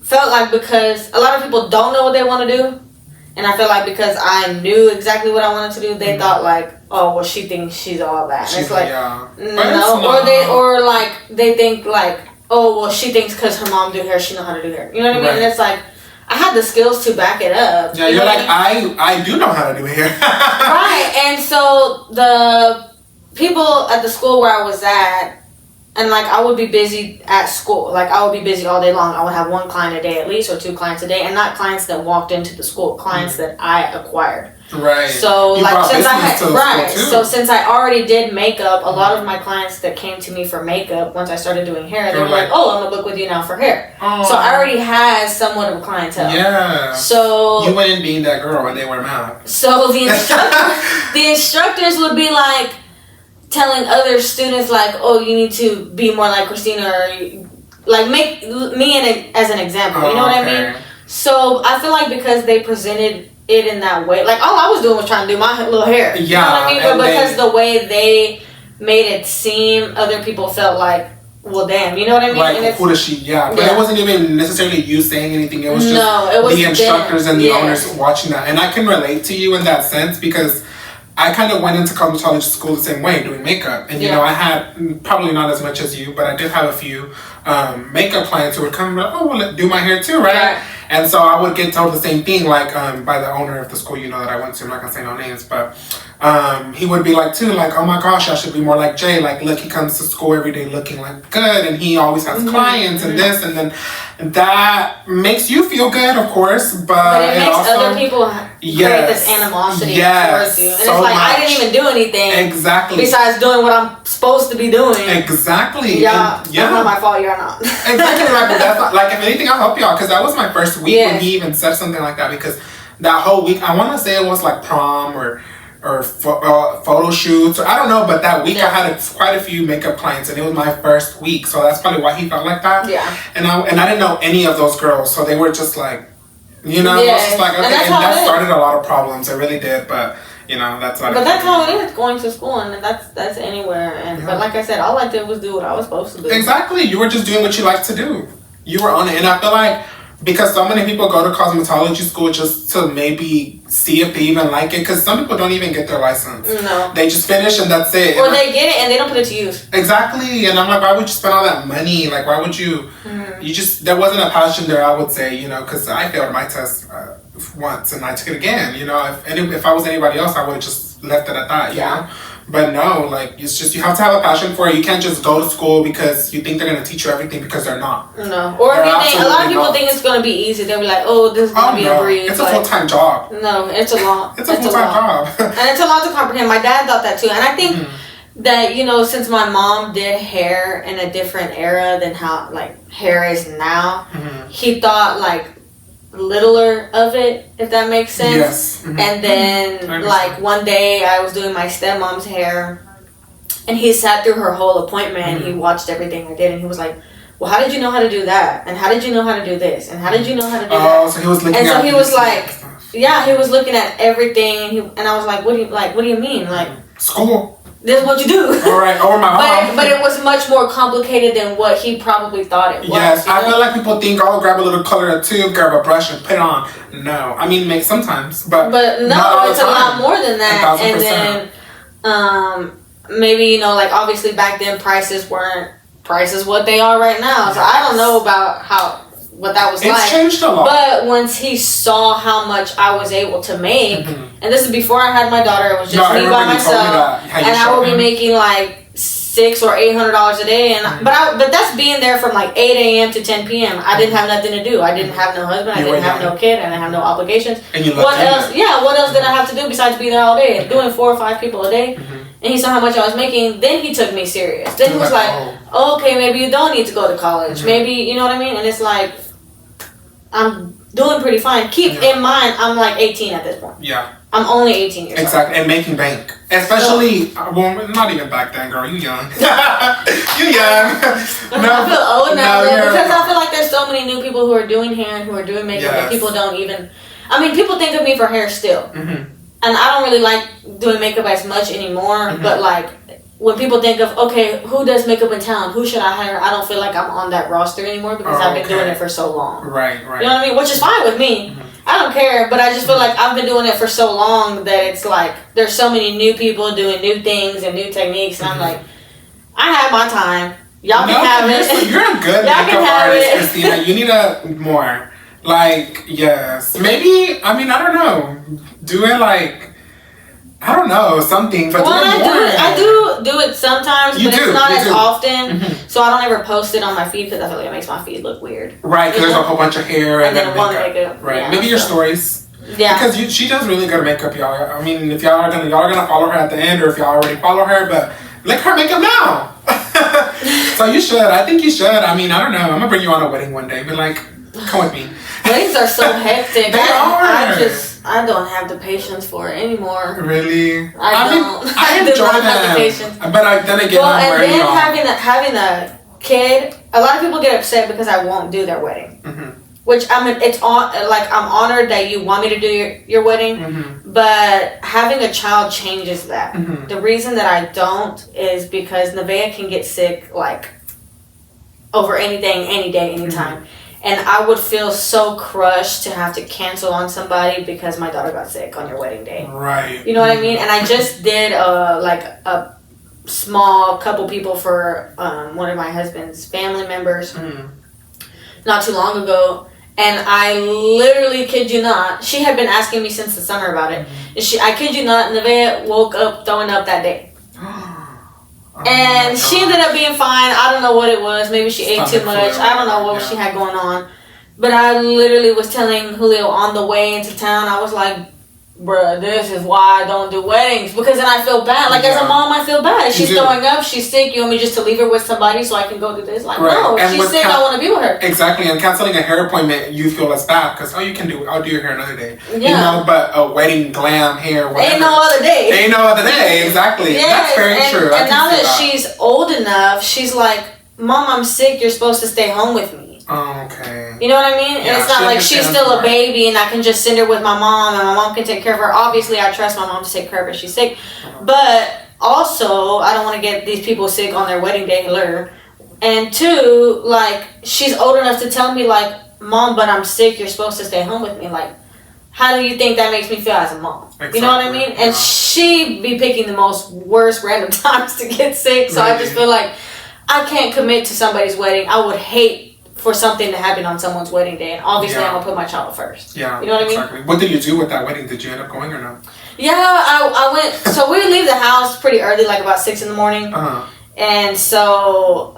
[SPEAKER 2] felt like, because a lot of people don't know what they want to do, and I felt like because I knew exactly what I wanted to do, they thought like, oh, well, she thinks she's all that. And it's like, no, or like they think like, oh, well, she thinks because her mom do hair, she know how to do hair. You know what I mean? Right. And it's like, I had the skills to back it up.
[SPEAKER 1] Yeah, you're like, I do know how to do hair.
[SPEAKER 2] Right, and so the people at the school where I was at, and like I would be busy at school. Like I would be busy all day long. I would have one client a day at least, or two clients a day, and not clients that walked into the school, clients that I acquired.
[SPEAKER 1] Right.
[SPEAKER 2] So you like since I already did makeup, a lot of my clients that came to me for makeup, once I started doing hair, they were like, "Oh, I'm gonna book with you now for hair." So I already had somewhat of a clientele.
[SPEAKER 1] Yeah.
[SPEAKER 2] So
[SPEAKER 1] you went in being that girl and they were mad.
[SPEAKER 2] So the instructors would be like telling other students like, "Oh, you need to be more like Kristina," or like make me as an example. You know what I mean? So I feel like because they presented it in that way, like all I was doing was trying to do my little hair. Yeah, you know what I mean? But because the way they made it seem, other people felt like, well, damn, you know what I mean?
[SPEAKER 1] Like, who does she? Yeah, but it wasn't even necessarily you saying anything. It was just the instructors and the owners watching that, and I can relate to you in that sense because I kind of went into cosmetology school the same way, doing makeup. And, you know, I had, probably not as much as you, but I did have a few makeup clients who would come and be like, oh, well, do my hair too, right? And so I would get told the same thing, like, by the owner of the school, you know, that I went to. I'm not going to say no names, but he would be like, too, like, oh my gosh, I should be more like Jay. Like, look, he comes to school every day looking like good, and he always has clients and this, and then that makes you feel good, of course, but
[SPEAKER 2] it makes also, other people create this animosity towards you. And so it's like, I didn't even do anything.
[SPEAKER 1] Exactly.
[SPEAKER 2] Besides doing what I'm supposed to be doing.
[SPEAKER 1] Exactly.
[SPEAKER 2] Yeah. That's not my fault, you're not.
[SPEAKER 1] Exactly. Right, but that's not, like, if anything, I'll help y'all, because that was my first week when he even said something like that, because that whole week, I want to say it was like prom or photo shoots, or I don't know, but that week I had quite a few makeup clients, and it was my first week, so that's probably why he felt like that. Yeah. And I didn't know any of those girls, so they were just like, you know, it's just like, okay, and that started a lot of problems. It really did, but you know, that's not.
[SPEAKER 2] But that's how it is going to school, and that's anywhere. And but like I said, all I did was do what I was supposed to do.
[SPEAKER 1] Exactly, you were just doing what you like to do. You were on it, and I feel like, because so many people go to cosmetology school just to maybe see if they even like it. Because some people don't even get their license. No. They just finish and that's it.
[SPEAKER 2] Or they get it and they don't put it to use.
[SPEAKER 1] Exactly. And I'm like, why would you spend all that money? Like, why would you? You just, there wasn't a passion there, I would say, you know, because I failed my test once and I took it again. You know, if I was anybody else, I would have just left it at that, you know? But no, like, it's just, you have to have a passion for it. You can't just go to school because you think they're going to teach you everything, because they're not.
[SPEAKER 2] No. Or if you think, a lot of people think it's going to be easy. They'll be like, oh, this is going to be a breeze.
[SPEAKER 1] It's a full-time job.
[SPEAKER 2] No, it's a long.
[SPEAKER 1] It's a full-time job.
[SPEAKER 2] And it's a lot to comprehend. My dad thought that too. And I think that, you know, since my mom did hair in a different era than how, like, hair is now, he thought, like, littler of it, if that makes sense.
[SPEAKER 1] Yes.
[SPEAKER 2] And then like one day I was doing my stepmom's hair and he sat through her whole appointment and he watched everything I did and he was like, well, how did you know how to do that? And how did you know how to do this? And how did you know how to do that?
[SPEAKER 1] Oh, so he was looking at,
[SPEAKER 2] and so he was like, yeah, he was looking at everything and I was like, what do you mean? Like,
[SPEAKER 1] school.
[SPEAKER 2] This is what you do.
[SPEAKER 1] All right, or my mom.
[SPEAKER 2] But it was much more complicated than what he probably thought it was.
[SPEAKER 1] Yes, I feel like people think, oh, grab a little color tube, grab a brush, and put it on. No, I mean, make sometimes, but
[SPEAKER 2] no, it's a lot more than that. 1,000%. And then maybe, you know, like obviously back then prices weren't what they are right now. So I don't know about what that was like.
[SPEAKER 1] It's changed a lot.
[SPEAKER 2] But once he saw how much I was able to make, and this is before I had my daughter, it was just me by myself, and I would be making like $600 or $800 a day, and but that's being there from like 8 a.m. to 10 p.m. I didn't have nothing to do. I didn't have no husband. I didn't have no kid. I didn't have no obligations.
[SPEAKER 1] And you
[SPEAKER 2] what else? Yeah, what else did I have to do besides be there all day, doing 4 or 5 people a day? And he saw how much I was making. Then he took me serious. Then he was like, oh, okay, maybe you don't need to go to college. Maybe, you know what I mean? And it's like, I'm doing pretty fine. Keep in mind, I'm like 18 at this point.
[SPEAKER 1] Yeah.
[SPEAKER 2] I'm only 18 years old.
[SPEAKER 1] Exactly, and making bank. Especially, well, not even back then, girl. You young. You young.
[SPEAKER 2] No, I feel old now, because I feel like there's so many new people who are doing hair and who are doing makeup that people don't even... I mean, people think of me for hair still. And I don't really like doing makeup as much anymore. But like, when people think of, okay, who does makeup in town? Who should I hire? I don't feel like I'm on that roster anymore because I've been doing it for so long.
[SPEAKER 1] Right.
[SPEAKER 2] You know what I mean? Which is fine with me. I don't care, but I just feel like I've been doing it for so long that it's like there's so many new people doing new things and new techniques, and I'm like, I have my time. Y'all can have it.
[SPEAKER 1] You're a good makeup artist, Kristina. You need more. Like, yes. Maybe, I mean, I don't know. Do it like, I don't know, something. But
[SPEAKER 2] I do it sometimes, but it's not as often. So I don't ever post it on my feed because I feel like it makes my feed look weird.
[SPEAKER 1] Right, because there's a whole bunch of hair and then
[SPEAKER 2] makeup.
[SPEAKER 1] Right,
[SPEAKER 2] yeah,
[SPEAKER 1] maybe your stories.
[SPEAKER 2] Yeah,
[SPEAKER 1] because she does really good makeup, y'all. I mean, if y'all are gonna follow her at the end, or if y'all already follow her, but lick her makeup now. So you should. I think you should. I mean, I don't know. I'm gonna bring you on a wedding one day. Be like, come with me.
[SPEAKER 2] Weddings are so hectic.
[SPEAKER 1] They are.
[SPEAKER 2] I don't have the patience for it anymore.
[SPEAKER 1] Really?
[SPEAKER 2] I don't.
[SPEAKER 1] I enjoy them. But then again,
[SPEAKER 2] and then having a kid, a lot of people get upset because I won't do their wedding. Which I'm honored that you want me to do your wedding, but having a child changes that. The reason that I don't is because Nevaeh can get sick like over anything, any day, anytime. And I would feel so crushed to have to cancel on somebody because my daughter got sick on your wedding day.
[SPEAKER 1] Right.
[SPEAKER 2] You know what I mean? And I just did a small couple people for one of my husband's family members not too long ago. And I literally kid you not, she had been asking me since the summer about it. And I kid you not, Nevaeh woke up throwing up that day. And she ended up being fine. I don't know what it was. Maybe she ate too much. I don't know what she had going on. But I literally was telling Julio on the way into town, I was like, bruh, this is why I don't do weddings. Because then I feel bad. Like, as a mom, I feel bad. She's throwing up. She's sick. You want me just to leave her with somebody so I can go do this? Like, no. If she's sick, I want to be with her.
[SPEAKER 1] Exactly. And canceling a hair appointment, you feel less bad. Because, I'll do your hair another day.
[SPEAKER 2] Yeah.
[SPEAKER 1] You know, but a wedding, glam, hair, whatever.
[SPEAKER 2] Ain't no other day.
[SPEAKER 1] Ain't no other day. Exactly.
[SPEAKER 2] Yes,
[SPEAKER 1] that's very true.
[SPEAKER 2] And now that she's old enough, she's like, Mom, I'm sick. You're supposed to stay home with me.
[SPEAKER 1] Oh, okay.
[SPEAKER 2] You know what I mean? And it's not like she's still a baby and I can just send her with my mom and my mom can take care of her. Obviously, I trust my mom to take care of her if she's sick. But also, I don't want to get these people sick on their wedding day. And two, like, she's old enough to tell me, like, Mom, but I'm sick. You're supposed to stay home with me. Like, how do you think that makes me feel as a mom? Exactly. You know what I mean? And she be picking the worst random times to get sick. So I just feel like I can't commit to somebody's wedding. I would hate for something to happen on someone's wedding day, and obviously I'm gonna put my child first. Yeah, you know what I mean?
[SPEAKER 1] What did you do with that wedding? Did you end up going or no?
[SPEAKER 2] Yeah, I went. So we would leave the house pretty early, like about 6 a.m. And so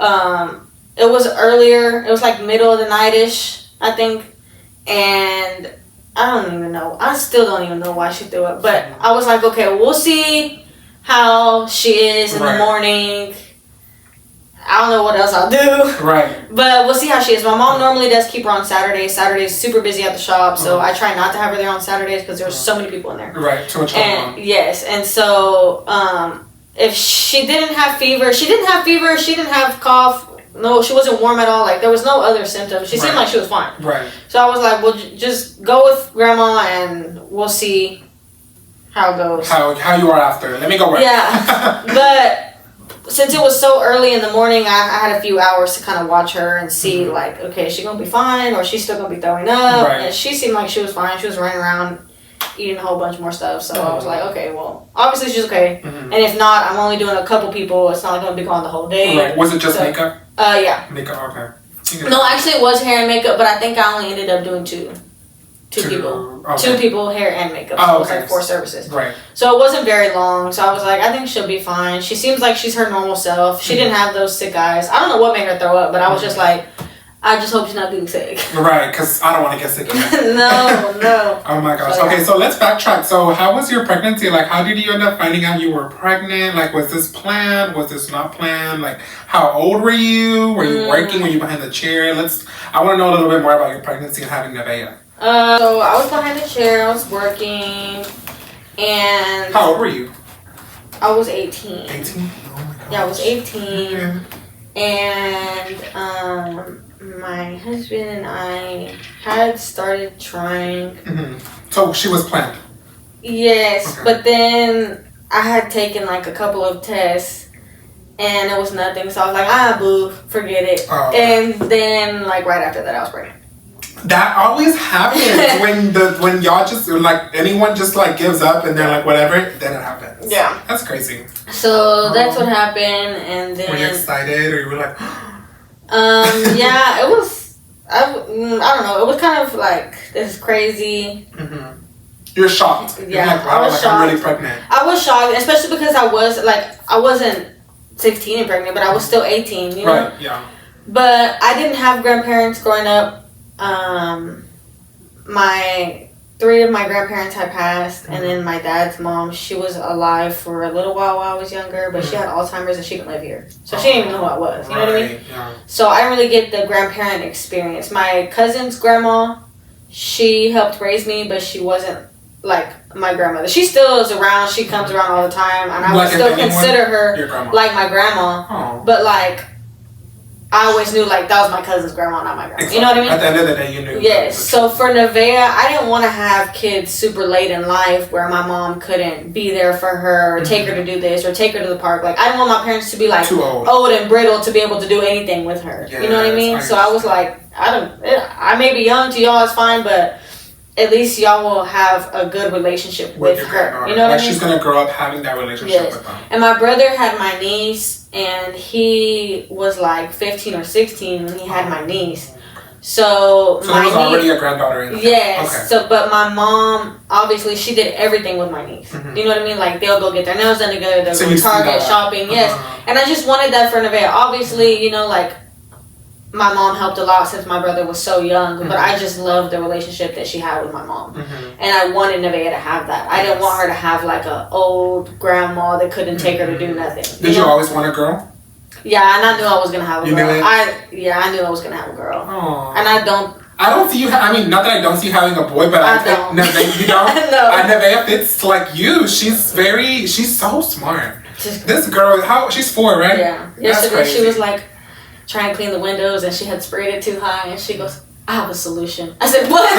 [SPEAKER 2] it was earlier. It was like middle of the night-ish, I think. And I don't even know. I still don't even know why she threw up. But I was like, okay, we'll see how she is in the morning. I don't know what else I'll do. Right. But we'll see how she is. My mom normally does keep her on Saturdays. Saturday's super busy at the shop, so I try not to have her there on Saturdays because there's so many people in there. Right. Too much going on. Yes. And so if she didn't have fever, she didn't have cough. No, she wasn't warm at all. Like, there was no other symptoms. She seemed like she was fine. Right. So I was like, well, just go with Grandma and we'll see how it goes. How you are after. Let me go work. Yeah. But since it was so early in the morning, I had a few hours to kind of watch her and see, like, okay, is she going to be fine or is she still going to be throwing up? Right. And she seemed like she was fine. She was running around eating a whole bunch more stuff. So I was like, okay, well, obviously she's okay. And if not, I'm only doing a couple people. It's not like going to be gone the whole day. Right. Was it just makeup? Yeah. Makeup, okay. No, actually it was hair and makeup, but I think I only ended up doing two people. Okay. 2 people, hair and makeup. So it was like 4 services. Right. So it wasn't very long. So I was like, I think she'll be fine. She seems like she's her normal self. She didn't have those sick eyes. I don't know what made her throw up, but I was just like, I just hope she's not getting sick. Right, because I don't want to get sick again. No. Oh my gosh. So, okay, so let's backtrack. So how was your pregnancy? Like, how did you end up finding out you were pregnant? Like, was this planned? Was this not planned? Like, how old were you? Were you working? Were you behind the chair? I want to know a little bit more about your pregnancy and having Nevaeh. So I was behind the chair, I was working, and... How old were you? I was 18. 18? Oh my gosh. Yeah, I was 18, and my husband and I had started trying
[SPEAKER 1] So she was planned?
[SPEAKER 2] Yes,
[SPEAKER 1] Okay.
[SPEAKER 2] but then I had taken like a couple of tests and it was nothing. So I was like, boo, forget it.
[SPEAKER 1] Oh, okay.
[SPEAKER 2] And then like right after that I was pregnant.
[SPEAKER 1] That always happens when y'all just, like, anyone just like gives up and they're like, whatever, then it happens.
[SPEAKER 2] Yeah.
[SPEAKER 1] That's crazy.
[SPEAKER 2] So that's what happened, and then...
[SPEAKER 1] Were you excited, or you were like...
[SPEAKER 2] yeah, it was... I don't know, it was kind of like, this is crazy.
[SPEAKER 1] Mm-hmm. You're shocked.
[SPEAKER 2] Yeah,
[SPEAKER 1] You're like, wow,
[SPEAKER 2] I was shocked.
[SPEAKER 1] I'm really pregnant.
[SPEAKER 2] I was shocked, especially because I wasn't 16 and pregnant, but I was still 18, you know?
[SPEAKER 1] Right, yeah.
[SPEAKER 2] But I didn't have grandparents growing up. Three of my grandparents had passed, and then my dad's mom, she was alive for a little while I was younger, but she had Alzheimer's and she didn't live here. So she didn't even know who I was, you know what I mean?
[SPEAKER 1] Yeah.
[SPEAKER 2] So I didn't really get the grandparent experience. My cousin's grandma, she helped raise me, but she wasn't like my grandmother. She still is around, she comes around all the time, and I would still consider her like my grandma.
[SPEAKER 1] Oh.
[SPEAKER 2] But like, I always knew like that was my cousin's grandma, not my grandma.
[SPEAKER 1] Exactly.
[SPEAKER 2] You know what I mean?
[SPEAKER 1] At the end of the day, you knew.
[SPEAKER 2] Yes. So for Nevaeh, I didn't want to have kids super late in life where my mom couldn't be there for her, or take her to do this, or take her to the park. Like I didn't want my parents to be like
[SPEAKER 1] too old
[SPEAKER 2] and brittle to be able to do anything with her.
[SPEAKER 1] Yes,
[SPEAKER 2] you know what I mean? So I was like, I may be young to y'all, it's fine, but at least y'all will have a good relationship with her. You know what I mean?
[SPEAKER 1] She's gonna grow up having that relationship with them.
[SPEAKER 2] And my brother had my niece, and he was like 15 or 16 when he had my niece. So
[SPEAKER 1] there was already a granddaughter in there.
[SPEAKER 2] Yes.
[SPEAKER 1] Okay.
[SPEAKER 2] So, but my mom, obviously, she did everything with my niece.
[SPEAKER 1] Mm-hmm.
[SPEAKER 2] You know what I mean? Like they'll go get their nails done together. They'll go to Target shopping. Yes. And I just wanted that for Nevaeh. Obviously, you know, like my mom helped a lot since my brother was so young, but I just loved the relationship that she had with my mom. And I wanted Nevaeh to have that. I didn't want her to have like an old grandma that couldn't take her to do nothing.
[SPEAKER 1] Did you always want a girl?
[SPEAKER 2] Yeah, and I knew I was gonna have a girl.
[SPEAKER 1] Knew it?
[SPEAKER 2] I knew I was gonna have a girl.
[SPEAKER 1] Aww.
[SPEAKER 2] And I don't
[SPEAKER 1] see you. I mean, not that I don't see you having a boy, but I
[SPEAKER 2] don't.
[SPEAKER 1] You don't.
[SPEAKER 2] No.
[SPEAKER 1] Nevaeh fits like you. She's so smart. This girl, she's 4, right?
[SPEAKER 2] Yeah. Yesterday she was like trying to clean the windows, and she had sprayed it too high, and she goes, I have a solution. I said, what?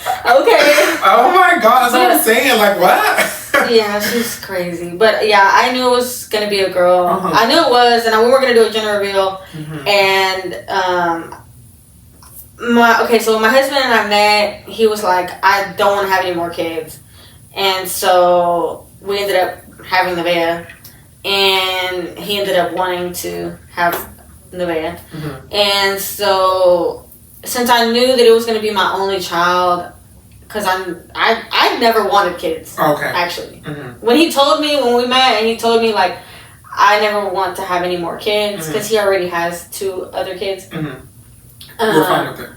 [SPEAKER 2] Okay.
[SPEAKER 1] Oh my god, that's what I'm saying. Like, what?
[SPEAKER 2] Yeah, she's crazy. But yeah, I knew it was going to be a girl. I knew it was, and we were going to do a gender reveal. And, so when my husband and I met, he was like, I don't want to have any more kids. And so we ended up having Nevaeh, and he ended up wanting to have Nevaeh. And so since I knew that it was going to be my only child, because I never wanted kids.
[SPEAKER 1] Okay.
[SPEAKER 2] Actually, when we met, and he told me like I never want to have any more kids because he already has 2 other kids.
[SPEAKER 1] You're fine with it.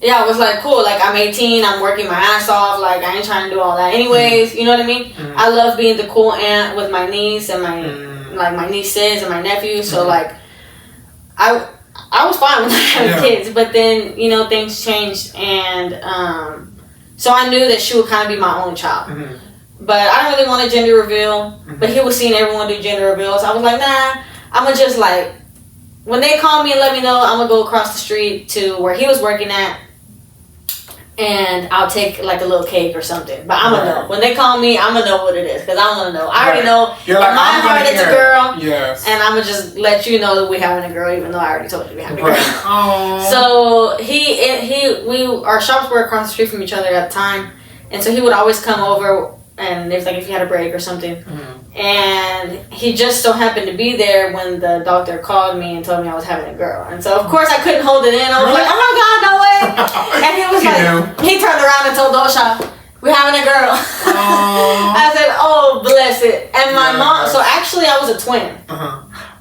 [SPEAKER 2] Yeah, I was like, cool. Like I'm 18, I'm working my ass off. Like I ain't trying to do all that, anyways. You know what I mean? I love being the cool aunt with my niece and my nieces and my nephews. So like I was fine with having kids, but then, you know, things changed, and so I knew that she would kind of be my only child. But I don't really want a gender reveal, but he was seeing everyone do gender reveals. I was like, nah, I'm going to just like, when they call me and let me know, I'm going to go across the street to where he was working at, and I'll take like a little cake or something. But I'm going to know. When they call me, I'm going to know what it is, because I want to know. I already know.
[SPEAKER 1] You're like,
[SPEAKER 2] in my heart, it's a girl.
[SPEAKER 1] Yes.
[SPEAKER 2] And I'm going to just let you know that we're having a girl, even though I already told you we're having a girl.
[SPEAKER 1] Right.
[SPEAKER 2] So our shops were across the street from each other at the time. And so he would always come over, and it was like if he had a break or something. And he just so happened to be there when the doctor called me and told me I was having a girl. And so, of course, I couldn't hold it in. I was like, oh my God, no way. And he was he turned around and told Dosha, we're having a girl. I said, oh, bless it. And my mom, so actually I was a twin.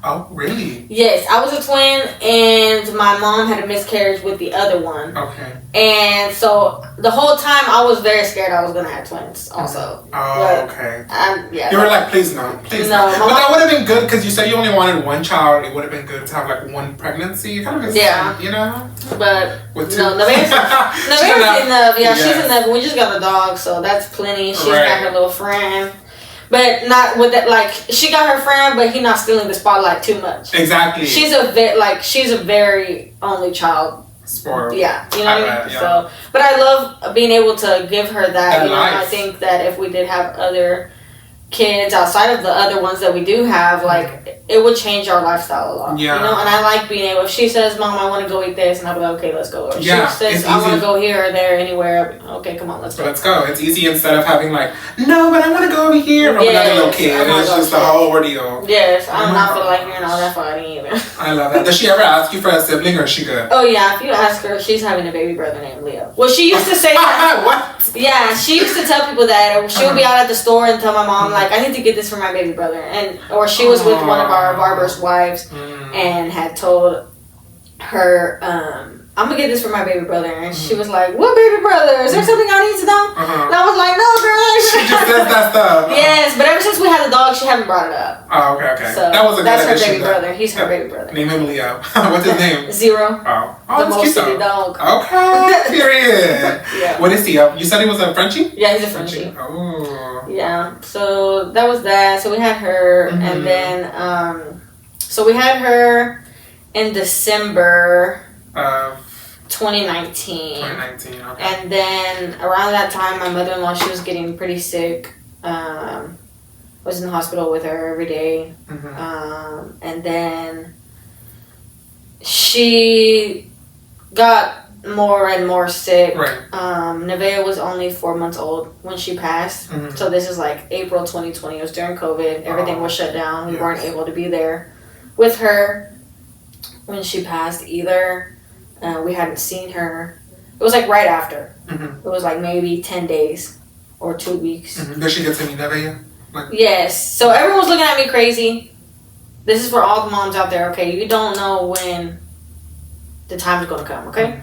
[SPEAKER 1] Oh, really?
[SPEAKER 2] Yes, I was a twin, and my mom had a miscarriage with the other one.
[SPEAKER 1] Okay.
[SPEAKER 2] And so the whole time I was very scared I was going to have twins also.
[SPEAKER 1] Oh, okay.
[SPEAKER 2] Yeah.
[SPEAKER 1] You were like, please no. Please no. But that would have been good, because you said you only wanted 1 child. It would have been good to have like 1 pregnancy. Kind of you know?
[SPEAKER 2] But
[SPEAKER 1] with 2.
[SPEAKER 2] No, Nevaeh's enough. Yeah, she's enough. We just got a dog, so that's plenty. She's got her little friend. But not with that, like, she got her friend, but he not stealing the spotlight too much.
[SPEAKER 1] Exactly.
[SPEAKER 2] She's a very only child
[SPEAKER 1] spoiled.
[SPEAKER 2] Yeah, you know what I mean?
[SPEAKER 1] Yeah.
[SPEAKER 2] So, but I love being able to give her that. You know,
[SPEAKER 1] life.
[SPEAKER 2] I think that if we did have other kids outside of the other ones that we do have, like, it would change our lifestyle a lot.
[SPEAKER 1] Yeah.
[SPEAKER 2] You know, and I like being able, if she says, Mom, I want to go eat this, and I'll be like, okay, let's go. Or
[SPEAKER 1] yeah,
[SPEAKER 2] she says, I want to go here or there, anywhere, okay, come on, let's go.
[SPEAKER 1] Let's go. It's easy instead of having like, no, but I want to go over here from another little kid. It's just a whole ordeal.
[SPEAKER 2] Yes, I'm not feeling like hearing all that fighting either.
[SPEAKER 1] I love that. Does she ever ask you for a sibling, or is she good?
[SPEAKER 2] Oh yeah, if you ask her, she's having a baby brother named Leo. Well, she used to say that.
[SPEAKER 1] What?
[SPEAKER 2] Yeah, she used to tell people that, or she would be out at the store and tell my mom, like, I need to get this for my baby brother, and or she was with one of our barber's wives and had told her, I'm gonna get this for my baby brother, and she was like, what baby brother? Is there something I need to know? And I was like, no, girl.
[SPEAKER 1] She just says that stuff.
[SPEAKER 2] Yes, but ever since we had the dog, she haven't brought it up.
[SPEAKER 1] Oh, okay.
[SPEAKER 2] So
[SPEAKER 1] that was a good
[SPEAKER 2] that's her
[SPEAKER 1] addition,
[SPEAKER 2] baby brother. He's her baby brother.
[SPEAKER 1] Name him Leo. What's his name?
[SPEAKER 2] Zero.
[SPEAKER 1] Oh,
[SPEAKER 2] the
[SPEAKER 1] that's
[SPEAKER 2] most
[SPEAKER 1] cute
[SPEAKER 2] cute dog.
[SPEAKER 1] Okay, period.
[SPEAKER 2] Yeah.
[SPEAKER 1] What is he? You said he was a Frenchie?
[SPEAKER 2] Yeah, he's a Frenchie.
[SPEAKER 1] Oh.
[SPEAKER 2] Yeah. So that was that. So we had her, and then so we had her in December
[SPEAKER 1] Of
[SPEAKER 2] 2019.
[SPEAKER 1] 2019. Okay.
[SPEAKER 2] And then around that time, my mother-in-law, she was getting pretty sick. Was in the hospital with her every day. And then she got more and more sick.
[SPEAKER 1] Right.
[SPEAKER 2] Nevaeh was only 4 months old when she passed. So this is like April 2020. It was during COVID. Everything was shut down. We weren't able to be there with her when she passed either. We hadn't seen her. It was like right after. It was like maybe 10 days or 2 weeks.
[SPEAKER 1] Did she get to meet Nevaeh?
[SPEAKER 2] Yes. So everyone was looking at me crazy. This is for all the moms out there, okay? You don't know when the time is going to come, okay?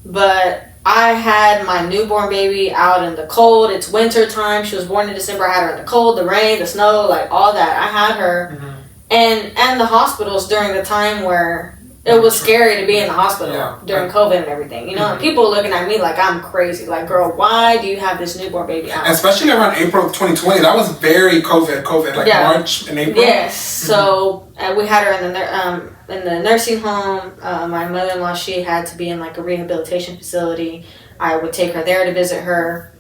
[SPEAKER 2] But I had my newborn baby out in the cold. It's winter time. She was born in December. I had her in the cold, the rain, the snow, like all that. I had her. And the hospitals during the time where it was scary to be in the hospital during COVID and everything. You know, people looking at me like I'm crazy. Like, girl, why do you have this newborn baby out?
[SPEAKER 1] Especially around April of 2020. That was very COVID, like March and April.
[SPEAKER 2] Yes. So we had her in the nursing home. My mother-in-law, she had to be in like a rehabilitation facility. I would take her there to visit her.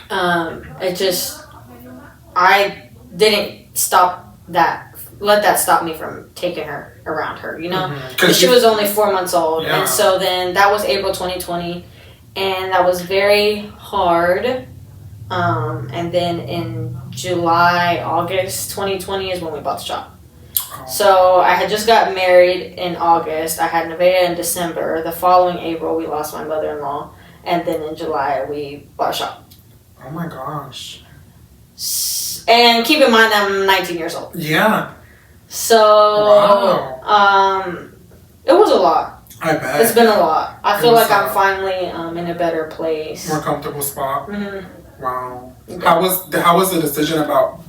[SPEAKER 2] I didn't let that stop me from taking her around her, you know? Because she was only 4 months old. And so then that was April 2020. And that was very hard. And then in July, August 2020 is when we bought the shop. So I had just got married in August. I had Nevaeh in December. The following April, we lost my mother-in-law. And then in July, we bought a shop.
[SPEAKER 1] Oh my gosh.
[SPEAKER 2] And keep in mind, I'm 19 years old.
[SPEAKER 1] Yeah.
[SPEAKER 2] So, it was a lot.
[SPEAKER 1] I bet.
[SPEAKER 2] It's been a lot. I feel like I'm finally in a better place.
[SPEAKER 1] More comfortable spot. Wow. Okay. How was the decision about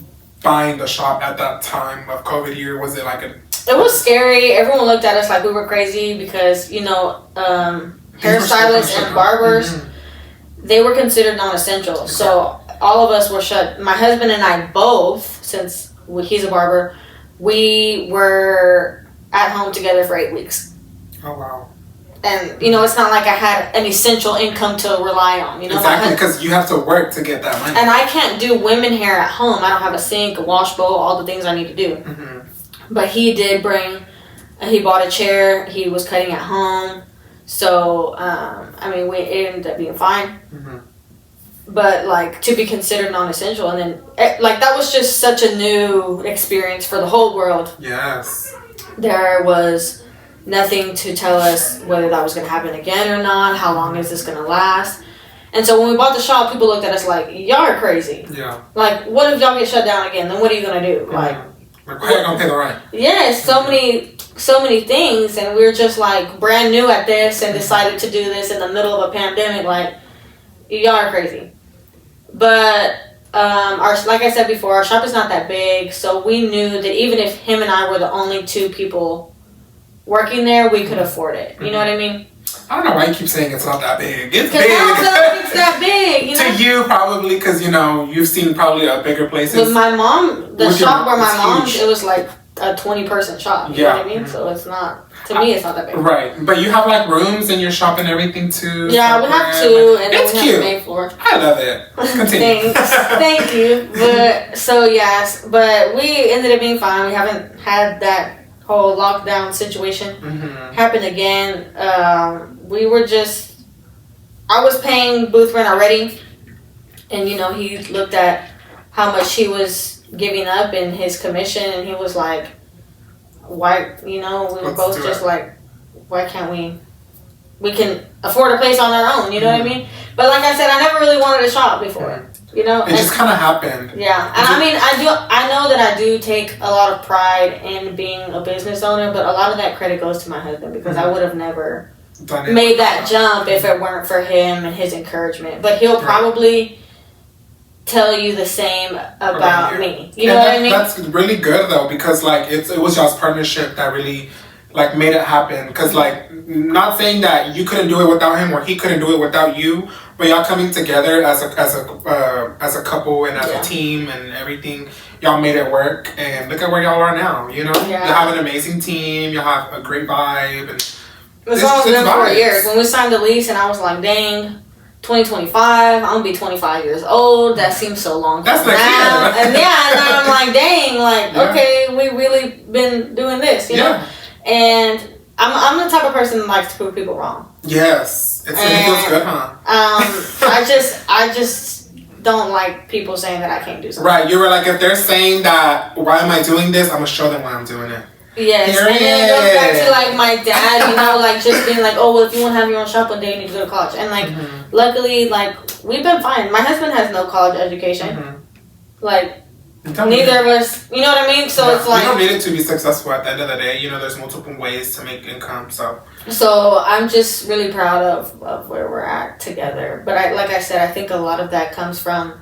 [SPEAKER 1] buying the shop at that time of COVID year? Was it like
[SPEAKER 2] It was scary. Everyone looked at us like we were crazy because, you know, hairstylists and barbers, they were considered non-essential. Okay. So all of us were shut. My husband and I both, since he's a barber, we were at home together for 8 weeks.
[SPEAKER 1] Oh, wow.
[SPEAKER 2] And, you know, it's not like I had an essential income to rely on. You know,
[SPEAKER 1] exactly, because you have to work to get that money.
[SPEAKER 2] And I can't do women hair at home. I don't have a sink, a wash bowl, all the things I need to do. But he did he bought a chair. He was cutting at home. So, it ended up being fine. But, like, to be considered non-essential. And then, like, that was just such a new experience for the whole world.
[SPEAKER 1] Yes.
[SPEAKER 2] There was nothing to tell us whether that was going to happen again or not. How long is this going to last? And so when we bought the shop, people looked at us like, y'all are crazy.
[SPEAKER 1] Yeah.
[SPEAKER 2] Like, what if y'all get shut down again? Then what are you going to do? Like,
[SPEAKER 1] how are you going to pay the rent?
[SPEAKER 2] Yes, so many things. And we were just, like, brand new at this and decided to do this in the middle of a pandemic. Like, y'all are crazy. But, like I said before, our shop is not that big. So we knew that even if him and I were the only two people working there, we could afford it. You know what I mean?
[SPEAKER 1] I don't know why you keep saying it's not that big. It's big.
[SPEAKER 2] It's that big. You know?
[SPEAKER 1] To you, probably, because, you know, you've seen probably a bigger places.
[SPEAKER 2] With my mom, the shop where my mom, it was like a 20-person shop. You know what I mean? So it's not, to me, it's not that big.
[SPEAKER 1] Right. But you have like rooms in your shop and everything too.
[SPEAKER 2] Yeah, we have 2, and then
[SPEAKER 1] it's
[SPEAKER 2] we
[SPEAKER 1] cute.
[SPEAKER 2] have the main floor.
[SPEAKER 1] I love it. Continue.
[SPEAKER 2] Thanks. Thank you. But so yes, but we ended up being fine. We haven't had that whole lockdown situation happen again. We were just, I was paying booth rent already, and you know, he looked at how much he was giving up in his commission, and he was like, why, you know, we were both just like, why can't we can afford a place on our own, you know what I mean? But like I said, I never really wanted a shop before, you know?
[SPEAKER 1] It just kind of happened.
[SPEAKER 2] Yeah, and I mean, I know that I do take a lot of pride in being a business owner, but a lot of that credit goes to my husband, because I would have never made that jump if it weren't for him and his encouragement. But he'll probably tell you the same about me. You know what I mean?
[SPEAKER 1] That's really good though, because like it was y'all's partnership that really like made it happen. Because like, not saying that you couldn't do it without him or he couldn't do it without you, but y'all coming together as a couple and as a team and everything, y'all made it work. And look at where y'all are now. You know, you have an amazing team. You have a great vibe. And
[SPEAKER 2] it's almost been 4 years. When we signed the lease, and I was like, dang. 2025, I'm gonna be 25 years old. That seems so long.
[SPEAKER 1] That's like
[SPEAKER 2] now. And I'm like, dang, like, okay, we really been doing this, you know? And I'm the type of person that likes to prove people wrong.
[SPEAKER 1] Yes. It feels good, huh?
[SPEAKER 2] I just don't like people saying that I can't do something.
[SPEAKER 1] Right, you were like, if they're saying that, why am I doing this? I'm gonna show them why I'm doing it.
[SPEAKER 2] Yes, and then it goes back to like my dad, you know, like just being like, oh, well, if you want to have your own shop one day, you need to go to college. And like, luckily, like, we've been fine. My husband has no college education. Like, neither of us, you know what I mean? So it's like,
[SPEAKER 1] you don't need it to be successful at the end of the day. You know, there's multiple ways to make income, so
[SPEAKER 2] I'm just really proud of where we're at together. But like I said, I think a lot of that comes from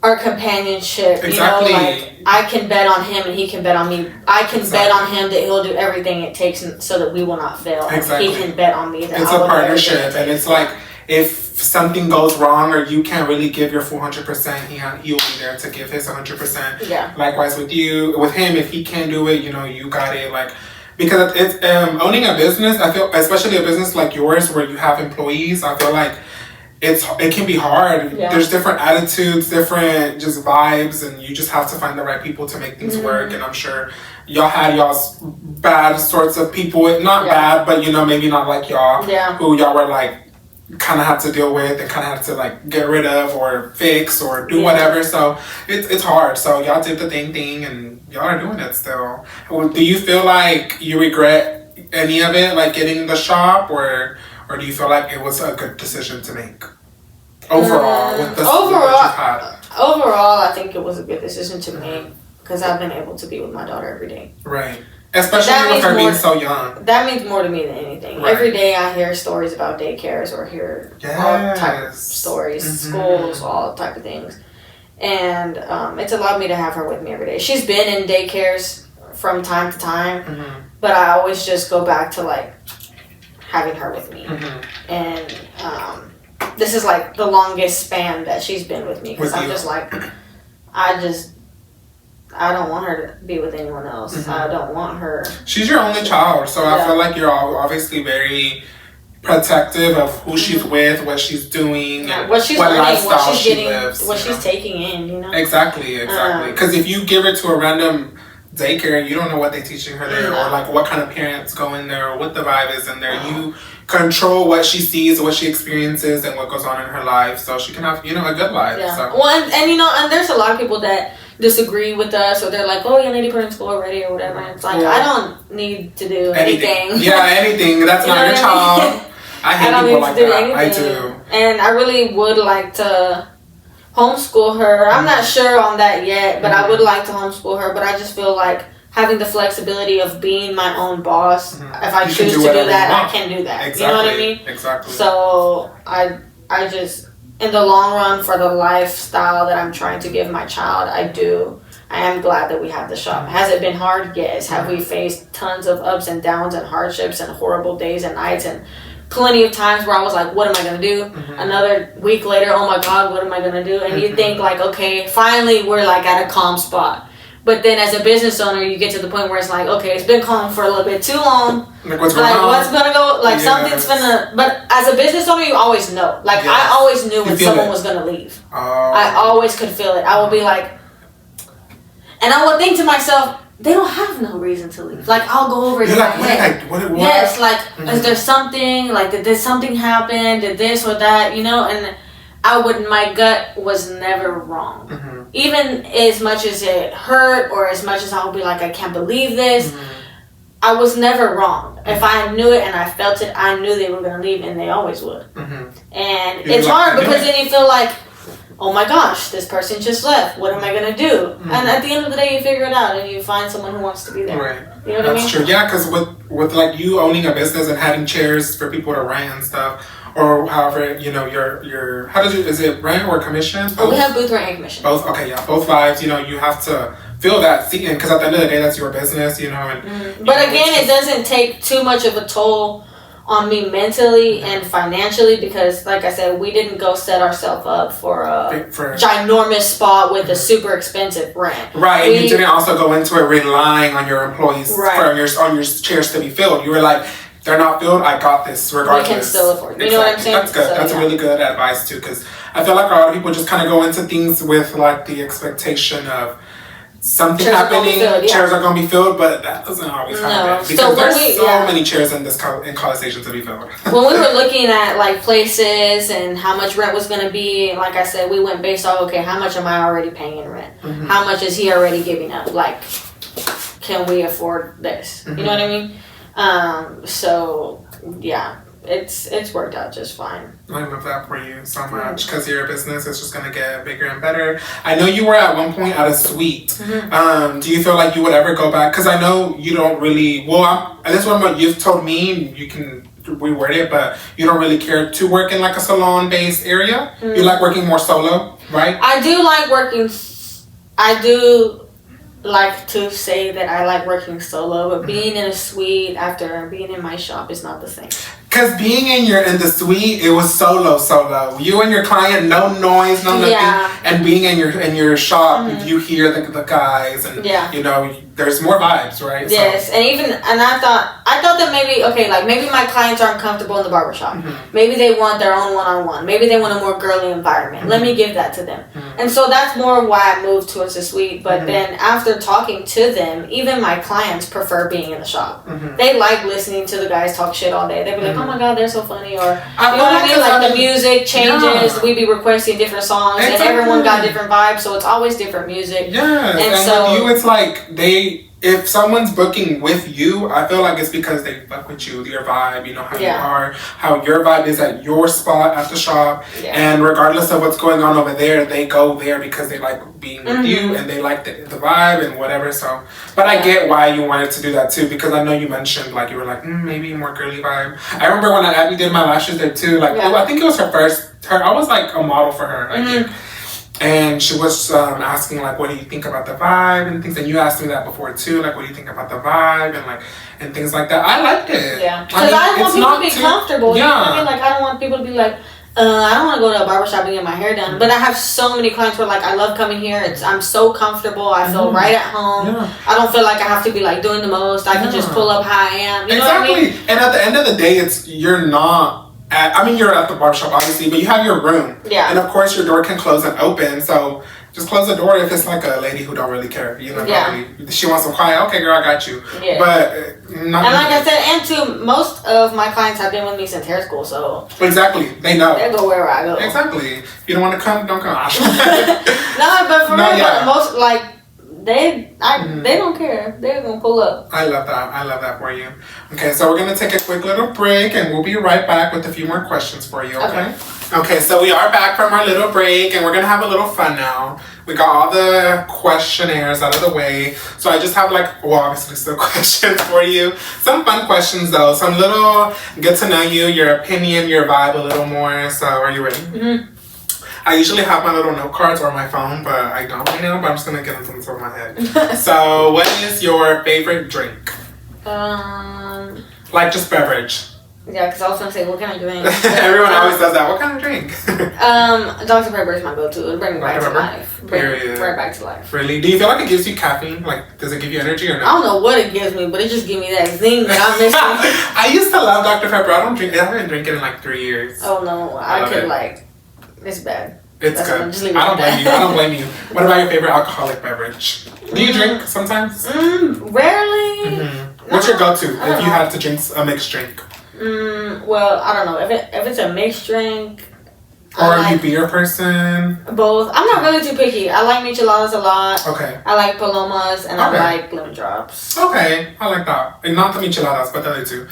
[SPEAKER 2] our companionship.
[SPEAKER 1] Exactly.
[SPEAKER 2] You know, like, I can bet on him and he can bet on me. I can bet on him that he'll do everything it takes so that we will not fail.
[SPEAKER 1] Exactly.
[SPEAKER 2] He can bet on me that
[SPEAKER 1] it's a partnership, and it's like, if something goes wrong or you can't really give your full 100%, he'll be there to give his 100%.
[SPEAKER 2] Yeah.
[SPEAKER 1] Likewise with him, if he can't do it, you know, you got it. Like, because it's owning a business, I feel, especially a business like yours where you have employees, I feel like it can be hard.
[SPEAKER 2] Yeah.
[SPEAKER 1] There's different attitudes, different just vibes, and you just have to find the right people to make things work. And I'm sure y'all had y'all's bad sorts of people, not bad, but you know, maybe not like y'all, who y'all were like kind of had to deal with and kind of had to like get rid of or fix or do whatever. So it's hard. So y'all did the thing and y'all are doing it still. Do you feel like you regret any of it, like getting the shop, or do you feel like it was a good decision to make overall?
[SPEAKER 2] Overall, I think it was a good decision to make, because I've been able to be with my daughter every day.
[SPEAKER 1] Right. Especially with her being so young.
[SPEAKER 2] That means more to me than anything. Right. Every day I hear stories about daycares or hear all type of stories, schools, all type of things. And it's allowed me to have her with me every day. She's been in daycares from time to time, but I always just go back to like having her with me. And this is like the longest span that she's been with me, because I'm just like, I don't want her to be with anyone else. I don't want her.
[SPEAKER 1] She's your only child, so I feel like you're obviously very protective of who she's with, what she's doing, and
[SPEAKER 2] what she's learning, what she's getting,
[SPEAKER 1] lives,
[SPEAKER 2] what she's taking in, you know?
[SPEAKER 1] Exactly. Because if you give her to a random daycare, you don't know what they're teaching her there, or like what kind of parents go in there, or what the vibe is in there. You control what she sees, what she experiences, and what goes on in her life, so she can have, you know, a good life.
[SPEAKER 2] Yeah.
[SPEAKER 1] So.
[SPEAKER 2] Well, and you know, and there's a lot of people that disagree with us, or they're like, oh, you need to put her in school already or whatever. And it's like, I don't need to do anything.
[SPEAKER 1] Yeah, anything. That's not your child. I hate people like that. I do.
[SPEAKER 2] And I really would like to homeschool her. I'm not sure on that yet, but I would like to homeschool her. But I just feel like having the flexibility of being my own boss, if I choose to do that, I can do that.
[SPEAKER 1] Exactly.
[SPEAKER 2] You know what I mean?
[SPEAKER 1] Exactly.
[SPEAKER 2] So I just, in the long run, for the lifestyle that I'm trying to give my child, I am glad that we have the shop. Has it been hard? Yes. Have we faced tons of ups and downs and hardships and horrible days and nights, and plenty of times where I was like, what am I going to do? Another week later, oh my God, what am I going to do? And you think like, okay, finally we're like at a calm spot. But then as a business owner, you get to the point where it's like, okay, it's been calling for a little bit too long.
[SPEAKER 1] Like what's going on?
[SPEAKER 2] What's gonna go? Like something's gonna. But as a business owner, you always know. Like I always knew when someone was gonna leave. I always could feel it. I would be like, and I would think to myself, they don't have no reason to leave. Like I'll go over it in my head. What? Yes, like is there something? Like did something happen? Did this or that? You know, and my gut was never wrong. Even as much as it hurt or as much as I would be like, I can't believe this, I was never wrong. If I knew it and I felt it, I knew they were going to leave, and they always would. And it's hard because then you feel like, oh my gosh, this person just left. What am I going to do? And at the end of the day, you figure it out and you find someone who wants to be there.
[SPEAKER 1] Right.
[SPEAKER 2] You know what I mean?
[SPEAKER 1] That's true. Yeah, because with like you owning a business and having chairs for people to rent and stuff, or however, you know, your how does is it rent or commission? Both?
[SPEAKER 2] Oh, we have booth rent and commission.
[SPEAKER 1] Both. Okay, yeah, both vibes. You know, you have to feel that seeking because at the end of the day, that's your business. You know, and
[SPEAKER 2] but again, it doesn't take too much of a toll on me mentally and financially because, like I said, we didn't go set ourselves up for a ginormous spot with a super expensive rent.
[SPEAKER 1] Right, and you didn't also go into it relying on your employees on your chairs to be filled. You were like, they're not filled, I got this regardless.
[SPEAKER 2] We can still afford it. You know what I'm saying?
[SPEAKER 1] That's good. So, that's really good advice too, because I feel like a lot of people just kind of go into things with like the expectation of something happening, chairs are going to be filled, but that doesn't always happen. Because there's so many chairs in College Station to be filled.
[SPEAKER 2] When we were looking at like places and how much rent was going to be, like I said, we went based off, okay, how much am I already paying in rent? How much is he already giving up? Like, can we afford this? You know what I mean? So yeah, it's worked out just fine.
[SPEAKER 1] I love that for you so much because your business is just gonna get bigger and better. I know you were at one point at a suite. Do you feel like you would ever go back? Because I know you don't really. Well, this is what you've told me. You can reword it, but you don't really care to work in like a salon-based area. You like working more solo, right?
[SPEAKER 2] I do like working. I do like to say that I like working solo, but being in a suite after being in my shop is not the same.
[SPEAKER 1] Because being in the suite, it was solo. You and your client, no noise, no nothing. And being in your shop, you hear the guys, and you know, there's more vibes, right?
[SPEAKER 2] Yes, so. and I thought that maybe my clients aren't comfortable in the barbershop. Maybe they want their own one-on-one. Maybe they want a more girly environment. Let me give that to them. And so that's more why I moved towards the suite. But then after talking to them, even my clients prefer being in the shop. They like listening to the guys talk shit all day. They'd be like, oh my God, they're so funny. Or, you know what I mean? Like the music changes. We'd be requesting different songs. And everyone got different vibes. So it's always different music.
[SPEAKER 1] And so with you, it's like if someone's booking with you, I feel like it's because they fuck with you, your vibe, you know, how you are, how your vibe is at your spot at the shop. And regardless of what's going on over there, they go there because they like being with you and they like the vibe and whatever. So, but I get why you wanted to do that too, because I know you mentioned like you were like, maybe more girly vibe. I remember when Abby did my lashes there too, like I think it was I was like a model for her, I think. And she was asking like, what do you think about the vibe and things? And you asked me that before too, like, what do you think about the vibe and things like that. I liked it. Yeah, because I want people to be comfortable.
[SPEAKER 2] You know what I mean? Like, I don't want people to be like, I don't want to go to a barbershop and get my hair done. But I have so many clients who are like, I love coming here. I'm so comfortable. I feel right at home. I don't feel like I have to be like doing the most. I can just pull up how I am. You know what I mean?
[SPEAKER 1] And at the end of the day, you're not. You're at the barbershop, obviously, but you have your room. Yeah. And of course, your door can close and open. So just close the door if it's like a lady who don't really care. You know, she wants some quiet. Okay, girl, I got you. Yeah. But not.
[SPEAKER 2] And like I said, and too, most of my clients have been with me since hair school, so.
[SPEAKER 1] Exactly, they know.
[SPEAKER 2] They go wherever I go.
[SPEAKER 1] Exactly. If you don't want to come, don't come.
[SPEAKER 2] No, but for real, but most like. They don't care. They're gonna pull up.
[SPEAKER 1] I love that for you. Okay, so we're gonna take a quick little break and we'll be right back with a few more questions for you, okay? Okay, so we are back from our little break and we're gonna have a little fun now. We got all the questionnaires out of the way. So I just have obviously still questions for you. Some fun questions though. Some little get to know you, your opinion, your vibe a little more. So are you ready? I usually have my little note cards or my phone, but I don't right now, but I'm just going to get them from my head. So, what is your favorite drink? Like just beverage.
[SPEAKER 2] Yeah, because I was gonna say, what kind of drink?
[SPEAKER 1] Everyone always does that. What kind of drink?
[SPEAKER 2] Dr. Pepper is my go-to. It'll bring me back to life. Right back to life.
[SPEAKER 1] Really? Do you feel like it gives you caffeine? Like, does it give you energy or no?
[SPEAKER 2] I don't know what it gives me, but it just gives me that zing that I'm missing.
[SPEAKER 1] I used to love Dr. Pepper. I haven't drank it in like 3 years.
[SPEAKER 2] Oh no, I could like. It's bad.
[SPEAKER 1] It's good. I don't blame you. What about your favorite alcoholic beverage? Do you drink sometimes?
[SPEAKER 2] Rarely.
[SPEAKER 1] Mm-hmm. What's your go-to if you had to drink a mixed drink?
[SPEAKER 2] Well, I don't know. If it's a mixed drink.
[SPEAKER 1] Or are you beer person?
[SPEAKER 2] Both. I'm not really too picky. I like micheladas a lot.
[SPEAKER 1] Okay.
[SPEAKER 2] I like palomas and I like lemon drops.
[SPEAKER 1] Okay, I like that. And not the micheladas, but the other two.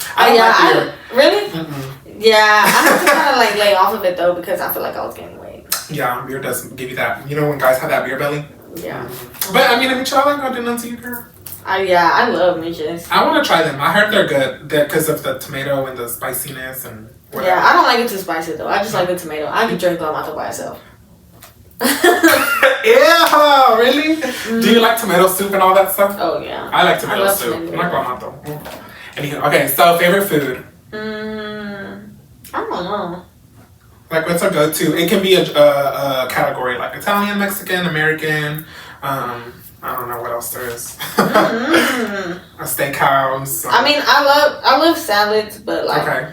[SPEAKER 2] Really?
[SPEAKER 1] Mm-mm.
[SPEAKER 2] Yeah, I have to kind of like lay off of it though because I feel like I was gaining weight.
[SPEAKER 1] Yeah, beer does give you that. You know when guys have that beer belly?
[SPEAKER 2] Yeah.
[SPEAKER 1] Mm-hmm. But I mean, a michelada ain't gonna do nothing to you, girl.
[SPEAKER 2] I love micheladas.
[SPEAKER 1] I want to try them. I heard they're good because of the tomato and the spiciness and whatever.
[SPEAKER 2] Yeah, I don't like it too spicy though. I just like the tomato. I can drink clamato by itself.
[SPEAKER 1] Ew, really? Mm. Do you like tomato soup and all that stuff?
[SPEAKER 2] Oh yeah.
[SPEAKER 1] I like tomato soup. I'm not clamato. Anywho, okay, so favorite food?
[SPEAKER 2] I don't know.
[SPEAKER 1] Like, what's a go-to? It can be a category, like Italian, Mexican, American. I don't know what else there is. A steakhouse.
[SPEAKER 2] I mean, I love salads, but like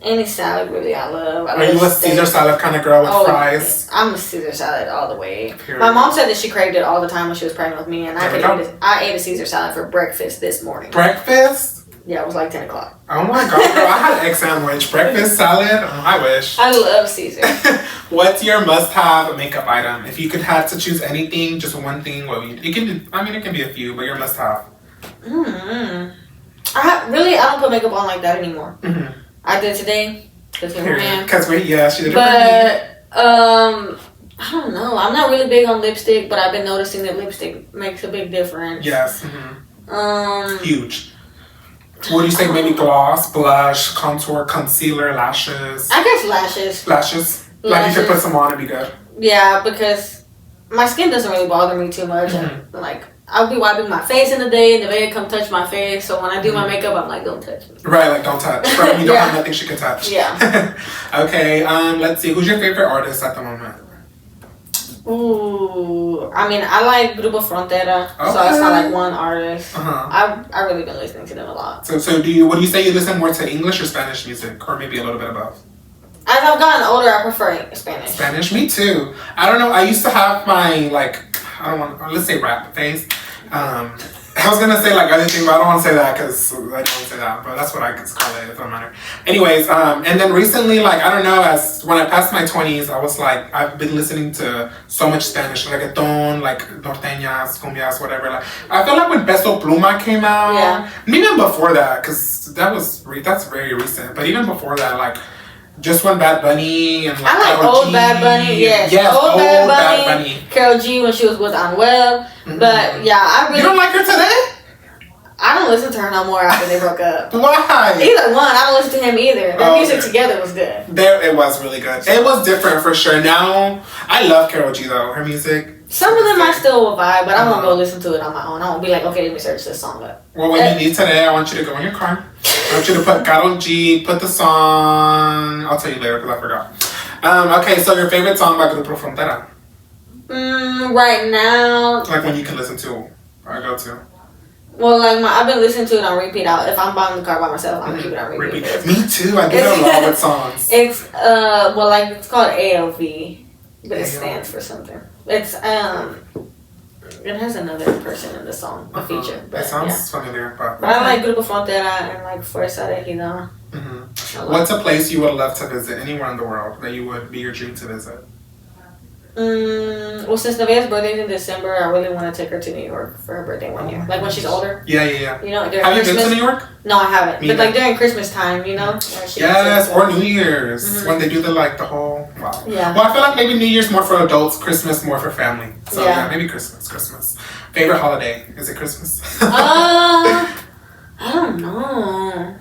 [SPEAKER 2] any salad really I love.
[SPEAKER 1] Are you a Caesar salad kind of girl with fries?
[SPEAKER 2] I'm a Caesar salad all the way.
[SPEAKER 1] Period.
[SPEAKER 2] My mom said that she craved it all the time when she was pregnant with me, and I ate a Caesar salad for breakfast this morning.
[SPEAKER 1] Breakfast?
[SPEAKER 2] Yeah, it was like 10 o'clock.
[SPEAKER 1] Oh my god, girl, I had an egg sandwich. Breakfast salad? Oh, I wish.
[SPEAKER 2] I love Caesar.
[SPEAKER 1] What's your must-have makeup item? If you could have to choose anything, just one thing, what would you... It can be a few, but your must-have.
[SPEAKER 2] I don't put makeup on like that anymore. Mm-hmm. I did today.
[SPEAKER 1] Because she did it
[SPEAKER 2] But, I don't know. I'm not really big on lipstick, but I've been noticing that lipstick makes a big difference.
[SPEAKER 1] Yes. Mm-hmm. Huge. What do you say? Maybe gloss, blush, contour, concealer, lashes?
[SPEAKER 2] I guess lashes.
[SPEAKER 1] Lashes? Like you could put some on and be good.
[SPEAKER 2] Yeah, because my skin doesn't really bother me too much. Mm-hmm. And, like, I'll be wiping my face in the day and the babe come touch my face. So when I do my makeup, I'm like, don't touch me.
[SPEAKER 1] Right, like don't touch. Right, you don't have nothing she can touch.
[SPEAKER 2] Yeah.
[SPEAKER 1] Okay, let's see. Who's your favorite artist at the moment?
[SPEAKER 2] Ooh, I mean, I like Grupo Frontera, so it's not like one artist. I really been listening to them a lot.
[SPEAKER 1] So what do you say you listen more to English or Spanish music, or maybe a little bit of both?
[SPEAKER 2] As I've gotten older, I prefer Spanish.
[SPEAKER 1] Spanish, me too. I don't know. I used to have my let's say rap phase. I was gonna say like other thing, but I don't want to say that because I don't want to say that. But that's what I could call it. It doesn't matter. Anyways, and then recently, like I don't know, as when I passed my 20s, I was like, I've been listening to so much Spanish, reggaeton, like norteñas, cumbias, whatever. Like I feel like when Peso Pluma came out, even before that, because that's very recent. But even before that, like. Just when Bad Bunny and like
[SPEAKER 2] I like old Bad Bunny, yes old Bad Bunny. Karol G when she was with Anuel, but yeah, I really.
[SPEAKER 1] You don't like her today?
[SPEAKER 2] I don't listen to her no more after they broke up.
[SPEAKER 1] Why?
[SPEAKER 2] Either one, I don't listen to him either. Their music together was good.
[SPEAKER 1] It was really good. It was different for sure. Now I love Karol G though. Her music.
[SPEAKER 2] Some of them I still will vibe, but I won't go listen to it on my own. I won't be like, okay, let me search this song up.
[SPEAKER 1] Well, when you need today, I want you to go in your car. I want you to put Karol G, put the song. I'll tell you later because I forgot. Okay, so your favorite song by Grupo Frontera?
[SPEAKER 2] Right now.
[SPEAKER 1] Like when you can listen to or go to.
[SPEAKER 2] Well, like I've been listening to it on repeat. If I'm buying the car by myself, I'm gonna keep it on repeat.
[SPEAKER 1] Me too. I do that a lot with songs.
[SPEAKER 2] It's it's called ALV, but it stands for something. It's it has another person in the song, a feature. But,
[SPEAKER 1] it sounds familiar, but
[SPEAKER 2] I like Grupo Frontera and like Fuerza Regida.
[SPEAKER 1] What's a place you would love to visit anywhere in the world that you would be your dream to visit?
[SPEAKER 2] Well, since Nevaeh's birthday is in December, I really want to take her to New York for her birthday one year. Like when she's older.
[SPEAKER 1] Yeah.
[SPEAKER 2] You know, during
[SPEAKER 1] have
[SPEAKER 2] Christmas.
[SPEAKER 1] You been to New York?
[SPEAKER 2] No, I haven't. But like during Christmas time, you know.
[SPEAKER 1] Yes, or New Year's when they do the whole. Wow.
[SPEAKER 2] Yeah.
[SPEAKER 1] Well, I feel like maybe New Year's more for adults, Christmas more for family. So yeah maybe Christmas. Favorite holiday? Is it Christmas?
[SPEAKER 2] I don't know.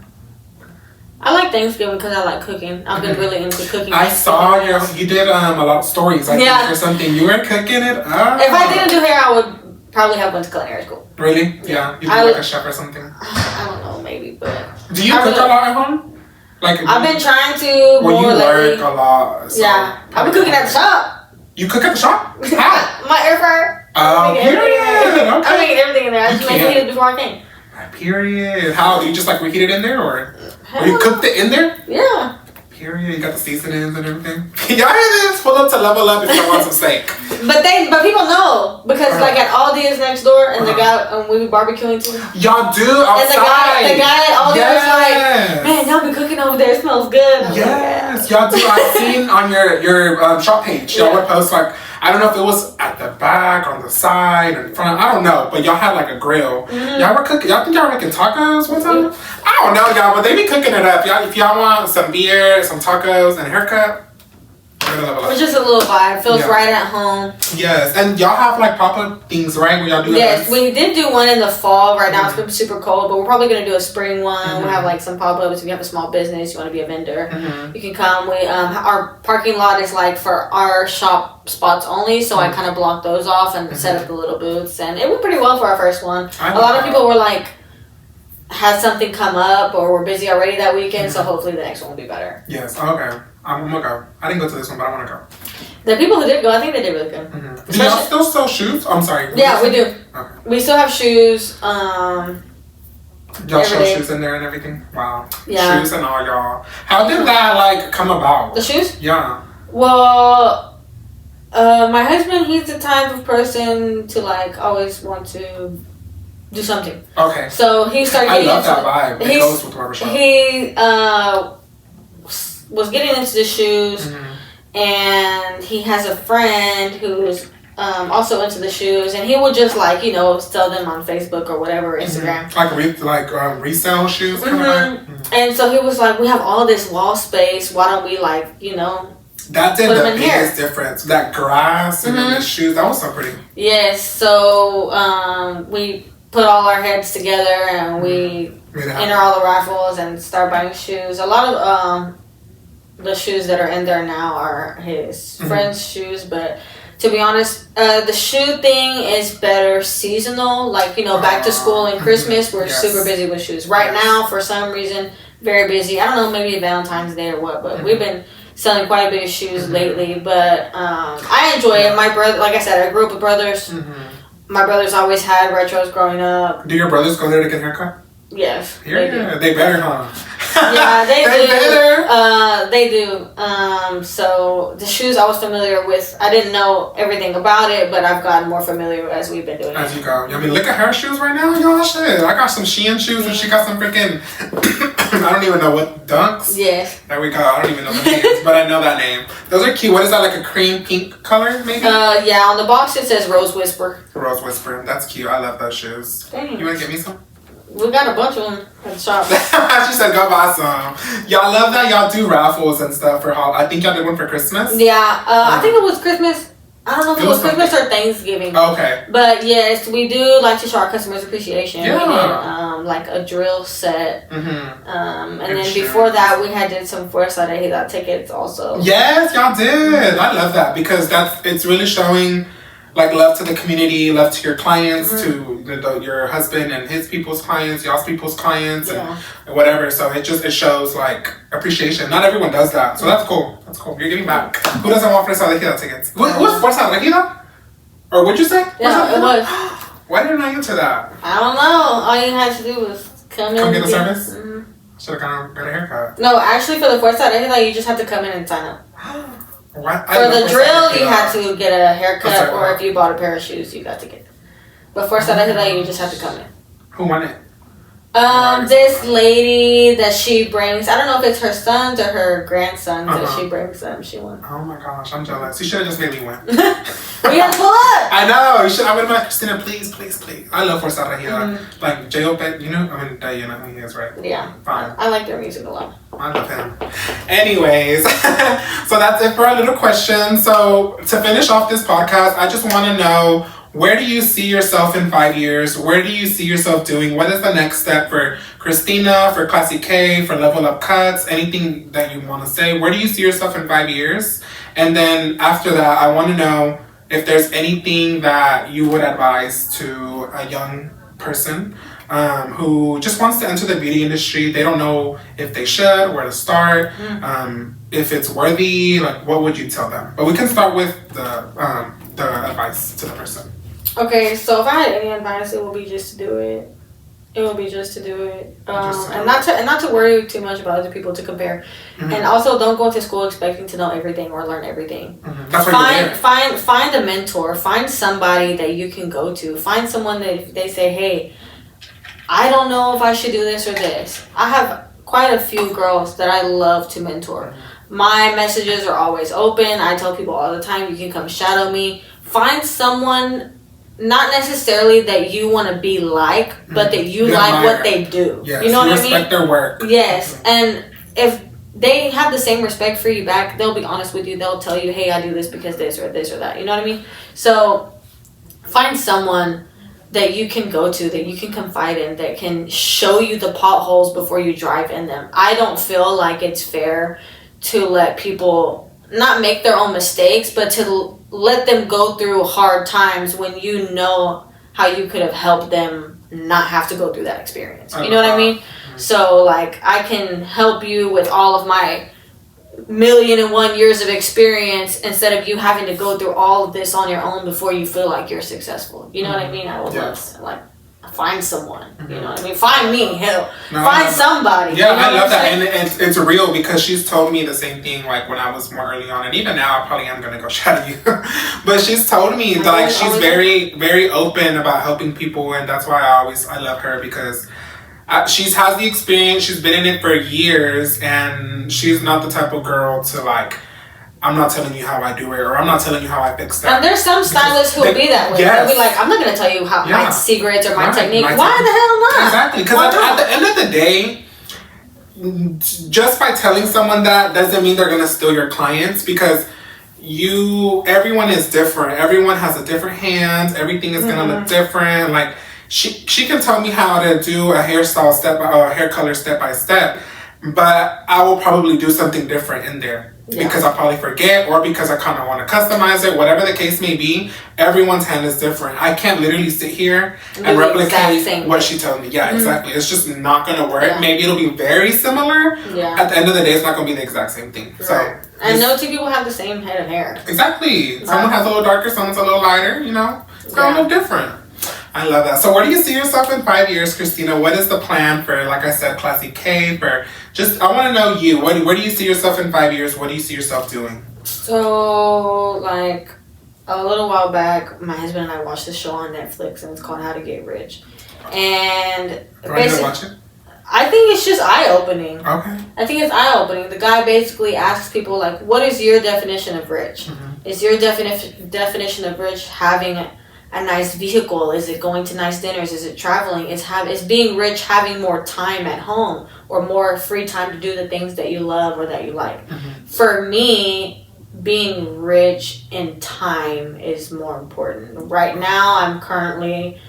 [SPEAKER 2] I like Thanksgiving because I like cooking. I've been really into cooking.
[SPEAKER 1] I saw you did a lot of stories. I think or something. You were cooking it up.
[SPEAKER 2] If I didn't do hair, I would probably have went to culinary school.
[SPEAKER 1] Really? Yeah. You do like a chef or something?
[SPEAKER 2] I don't know, maybe, but.
[SPEAKER 1] Do you cook a lot at home? Like
[SPEAKER 2] I've been trying to
[SPEAKER 1] well,
[SPEAKER 2] more
[SPEAKER 1] you
[SPEAKER 2] lately.
[SPEAKER 1] work a lot. So
[SPEAKER 2] Yeah, I've been cooking at the shop.
[SPEAKER 1] You cook at the shop? How?
[SPEAKER 2] My air fryer.
[SPEAKER 1] Oh, period. Okay.
[SPEAKER 2] I'm making everything in there. I just made fajitas before I came.
[SPEAKER 1] Period. How? Do you just like reheat it in there or you cooked it in there?
[SPEAKER 2] Yeah.
[SPEAKER 1] Period. You got the seasonings and everything. Y'all hear this? Pull up to Level Up if you want some steak.
[SPEAKER 2] But people know because like at Aldi is next door and the guy we be barbecuing too.
[SPEAKER 1] Y'all do outside.
[SPEAKER 2] And the guy at Aldi was like, man, y'all be cooking over there. It smells good.
[SPEAKER 1] Yes, y'all do. I've seen on your shop page. Y'all would post like, I don't know if it was at the back, on the side, in front. I don't know, but y'all had like a grill. Y'all were cooking. Y'all think y'all were making tacos one time? I don't know, y'all, but they be cooking it up. Y'all, if y'all want some beer, some tacos, and a haircut,
[SPEAKER 2] it's just a little vibe. Feels right at home.
[SPEAKER 1] Yes, and y'all have like pop-up things, right? Where y'all do
[SPEAKER 2] Yes, we did do one in the fall. Right now it's been super cold, but we're probably gonna do a spring one. We have like some pop-ups. If you have a small business, you want to be a vendor, you can come. We our parking lot is like for our shop spots only, so I kind of blocked those off and set up the little booths, and it went pretty well for our first one. A lot of people were like, had something come up or were busy already that weekend, so hopefully the next one will be better.
[SPEAKER 1] Yes, okay. I'm gonna go. I didn't go to this one, but I want to go.
[SPEAKER 2] The people who did go, I think they did really good.
[SPEAKER 1] Do y'all still sell shoes? I'm sorry.
[SPEAKER 2] Yeah, we do.
[SPEAKER 1] Okay.
[SPEAKER 2] We still have shoes.
[SPEAKER 1] Y'all show shoes in there and everything? Wow.
[SPEAKER 2] Yeah.
[SPEAKER 1] Shoes and all, y'all. How did that, like, come about?
[SPEAKER 2] The shoes?
[SPEAKER 1] Yeah.
[SPEAKER 2] Well, my husband, he's the type of person to, like, always want to do something.
[SPEAKER 1] Okay.
[SPEAKER 2] So he started getting
[SPEAKER 1] I love that vibe. It goes with barbershop.
[SPEAKER 2] He was getting into the shoes, and he has a friend who's also into the shoes, and he would just like sell them on Facebook or whatever, Instagram.
[SPEAKER 1] Like resale shoes, kind of.
[SPEAKER 2] And so he was like, we have all this wall space. Why don't we
[SPEAKER 1] That did the biggest difference. That grass and then the shoes. That was so pretty.
[SPEAKER 2] Yes. So we put all our heads together and we enter all the raffles and start buying shoes. A lot of the shoes that are in there now are his friend's shoes, but to be honest, the shoe thing is better seasonal. Like, back to school and Christmas, we're super busy with shoes. Right now, for some reason, very busy. I don't know, maybe Valentine's Day or what, but we've been selling quite a bit of shoes lately. But I enjoy it. My brother, like I said, I grew up with brothers. My brothers always had retros growing up.
[SPEAKER 1] Do your brothers go there to get a haircut?
[SPEAKER 2] Yes.
[SPEAKER 1] Yeah, they better, huh?
[SPEAKER 2] Yeah, they
[SPEAKER 1] do.
[SPEAKER 2] They do. So the shoes I was familiar with. I didn't know everything about it, but I've gotten more familiar as we've been doing it.
[SPEAKER 1] As you go. I mean, look at her shoes right now, y'all. Shit. I got some Shein shoes, and she got some freaking, I don't even know what, Dunks?
[SPEAKER 2] Yes.
[SPEAKER 1] There we go. I don't even know the names, but I know that name. Those are cute. What is that, like a cream pink color, maybe?
[SPEAKER 2] Yeah, on the box it says Rose Whisper.
[SPEAKER 1] Rose Whisper. That's cute. I love those shoes.
[SPEAKER 2] Thanks.
[SPEAKER 1] You want to get me some?
[SPEAKER 2] We got a bunch of them at the shop.
[SPEAKER 1] She said go buy some. Y'all love that y'all do raffles and stuff for I think y'all did one for Christmas.
[SPEAKER 2] Yeah, I think it was Christmas. I don't know if it was Christmas or Thanksgiving.
[SPEAKER 1] Okay.
[SPEAKER 2] But yes, we do like to show our customers appreciation.
[SPEAKER 1] Yeah.
[SPEAKER 2] We did like a drill set. And then before that we had did some Fuerza de Vida tickets also.
[SPEAKER 1] Yes, y'all did. I love that because it's really showing like love to the community, love to your clients, to your husband and his people's clients, y'all's people's clients, and whatever. So it shows like appreciation. Not everyone does that, so that's cool. That's cool. You're giving back. Who doesn't want Fuerza de Vida tickets? What's Fuerza de Vida? Or what'd you say?
[SPEAKER 2] Yeah, it was.
[SPEAKER 1] Why didn't I answer that?
[SPEAKER 2] I don't know. All you had to do was come
[SPEAKER 1] get the service. Should have got a haircut.
[SPEAKER 2] No, actually, for the Fuerza de Vida, you just have to come in and sign up.
[SPEAKER 1] What?
[SPEAKER 2] For the drill, you had to get a haircut, or if you bought a pair of shoes, you got to get it. But for Fuerza de Vida, you just have to come in.
[SPEAKER 1] Who won it?
[SPEAKER 2] This lady that she brings, I don't know if it's her sons or her grandsons that she brings them. She won.
[SPEAKER 1] Oh my gosh, I'm jealous. You should have just made me win.
[SPEAKER 2] We had to pull up.
[SPEAKER 1] I know. You should. I would have been like, Kristina, please, please, please. I love Fuerza de Vida. Like J.O.P., Diana, he is, right?
[SPEAKER 2] Yeah.
[SPEAKER 1] Fine.
[SPEAKER 2] I like their music a lot.
[SPEAKER 1] I love him. Anyways, so that's it for our little question. So to finish off this podcast, I just want to know, where do you see yourself in 5 years? Where do you see yourself doing? What is the next step for Kristina, for ClassyK, for Level Up Cuts? Anything that you want to say? Where do you see yourself in 5 years? And then after that, I want to know if there's anything that you would advise to a young person who just wants to enter the beauty industry. They don't know if they should, where to start, if it's worthy. Like, what would you tell them? But we can start with the advice to the person.
[SPEAKER 2] Okay, so if I had any advice, it would be just to do it. It would be just to do it, and not to worry too much about other people to compare, and also don't go to school expecting to know everything or learn everything.
[SPEAKER 1] That's
[SPEAKER 2] Find a mentor, find somebody that you can go to, find someone that they say, hey, I don't know if I should do this or this. I have quite a few girls that I love to mentor. My messages are always open. I tell people all the time, you can come shadow me. Find someone. Not necessarily that you want to be like, but that you like what they do.
[SPEAKER 1] Yes,
[SPEAKER 2] you know what I mean?
[SPEAKER 1] Respect their work.
[SPEAKER 2] Yes, and if they have the same respect for you back, they'll be honest with you. They'll tell you, hey, I do this because this or that. You know what I mean? So find someone that you can go to, that you can confide in, that can show you the potholes before you drive in them. I don't feel like it's fair to let people not make their own mistakes, but to let them go through hard times when you know how you could have helped them not have to go through that experience. You know what I mean? So, like, I can help you with all of my 1,000,001 years of experience instead of you having to go through all of this on your own before you feel like you're successful. You know what I mean? I would love to, like, find someone. You know what I mean? Find me, hell. Find somebody.
[SPEAKER 1] Yeah,
[SPEAKER 2] you know
[SPEAKER 1] I love that. And it's real because she's told me the same thing, like, when I was more early on. And even now, I probably am going to go shadow you. But she's told me that, like, she's very, very open about helping people. And that's why I love her, because she has the experience. She's been in it for years. And she's not the type of girl to, like, I'm not telling you how I do it, or I'm not telling you how I fix that.
[SPEAKER 2] And there's some stylists who'll be that way. They'll be like, I'm not going to tell you how my secrets or my technique. Why the hell not?
[SPEAKER 1] Exactly. Because at the end of the day, just by telling someone that doesn't mean they're going to steal your clients, because everyone is different. Everyone has a different hand. Everything is going to look different. Like, she can tell me how to do a hairstyle hair color step by step, but I will probably do something different in there. Because I probably forget, or because I kind of want to customize it, whatever the case may be. Everyone's hand is different. I can't literally sit here and replicate what she told me. Yeah, exactly. It's just not going to work. Yeah. Maybe it'll be very similar. Yeah. At the end of the day, it's not going to be the exact same thing. Right. So,
[SPEAKER 2] and no two people have the same head of hair.
[SPEAKER 1] Exactly. Someone has a little darker, someone's a little lighter, you know? It's a little different. I love that. So where do you see yourself in 5 years, Kristina? What is the plan for, like I said, ClassyK? I want to know you. Where do you see yourself in 5 years? What do you see yourself doing?
[SPEAKER 2] So, like, a little while back, my husband and I watched this show on Netflix, and it's called How to Get Rich. And
[SPEAKER 1] basically, watch it?
[SPEAKER 2] I think it's just eye-opening.
[SPEAKER 1] Okay.
[SPEAKER 2] I think it's eye-opening. The guy basically asks people, like, what is your definition of rich? Is your definition of rich having a nice vehicle? Is it going to nice dinners? Is it traveling? Is being rich having more time at home or more free time to do the things that you love or that you like? For me, being rich in time is more important. Right now, I'm currently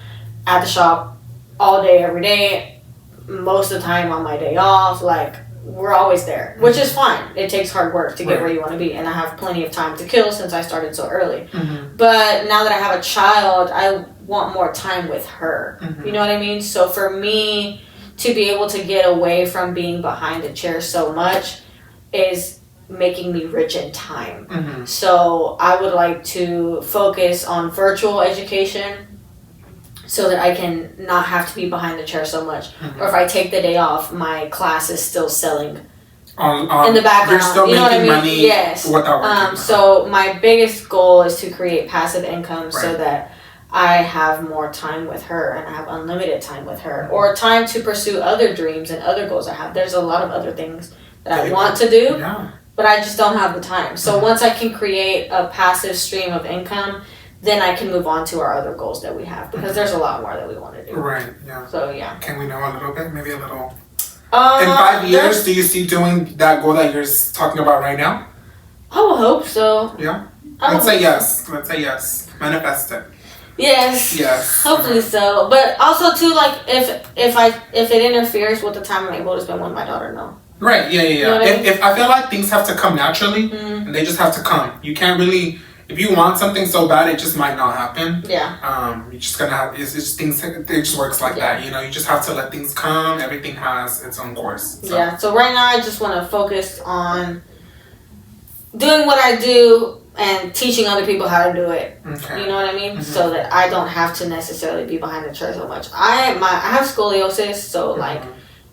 [SPEAKER 2] at the shop all day, every day. Most of the time on my day off, like, we're always there, which is fine. It takes hard work to get where you want to be, and I have plenty of time to kill since I started so early. But now that I have a child, I want more time with her. You know what I mean? So for me to be able to get away from being behind the chair so much is making me rich in time. So I would like to focus on virtual education, so that I can not have to be behind the chair so much. Or if I take the day off, my class is still selling in the background.
[SPEAKER 1] You're still making money.
[SPEAKER 2] Yes. So my biggest goal is to create passive income so that I have more time with her and I have unlimited time with her. Or time to pursue other dreams and other goals I have. There's a lot of other things that I want to do, but I just don't have the time. So once I can create a passive stream of income, then I can move on to our other goals that we have, because there's a lot more that we want to do.
[SPEAKER 1] Right, yeah.
[SPEAKER 2] So, yeah.
[SPEAKER 1] Can we know a little bit? Maybe a little? In 5 years, do you see doing that goal that you're talking about right now?
[SPEAKER 2] I will hope so.
[SPEAKER 1] Yeah? Let's say yes. Manifest it.
[SPEAKER 2] Yes. Hopefully so. But also, too, like, if it interferes with the time I'm able to spend with my daughter, no.
[SPEAKER 1] Right, yeah.
[SPEAKER 2] You know what I mean?
[SPEAKER 1] If I feel like things have to come naturally, and they just have to come. You can't really if you want something so bad, it just might not happen.
[SPEAKER 2] Yeah.
[SPEAKER 1] You're just gonna have, it's just things, it just works like that, you know? You just have to let things come. Everything has its own course. So.
[SPEAKER 2] Yeah, so right now I just want to focus on doing what I do and teaching other people how to do it.
[SPEAKER 1] Okay.
[SPEAKER 2] You know what I mean? So that I don't have to necessarily be behind the chair so much. I have scoliosis, so like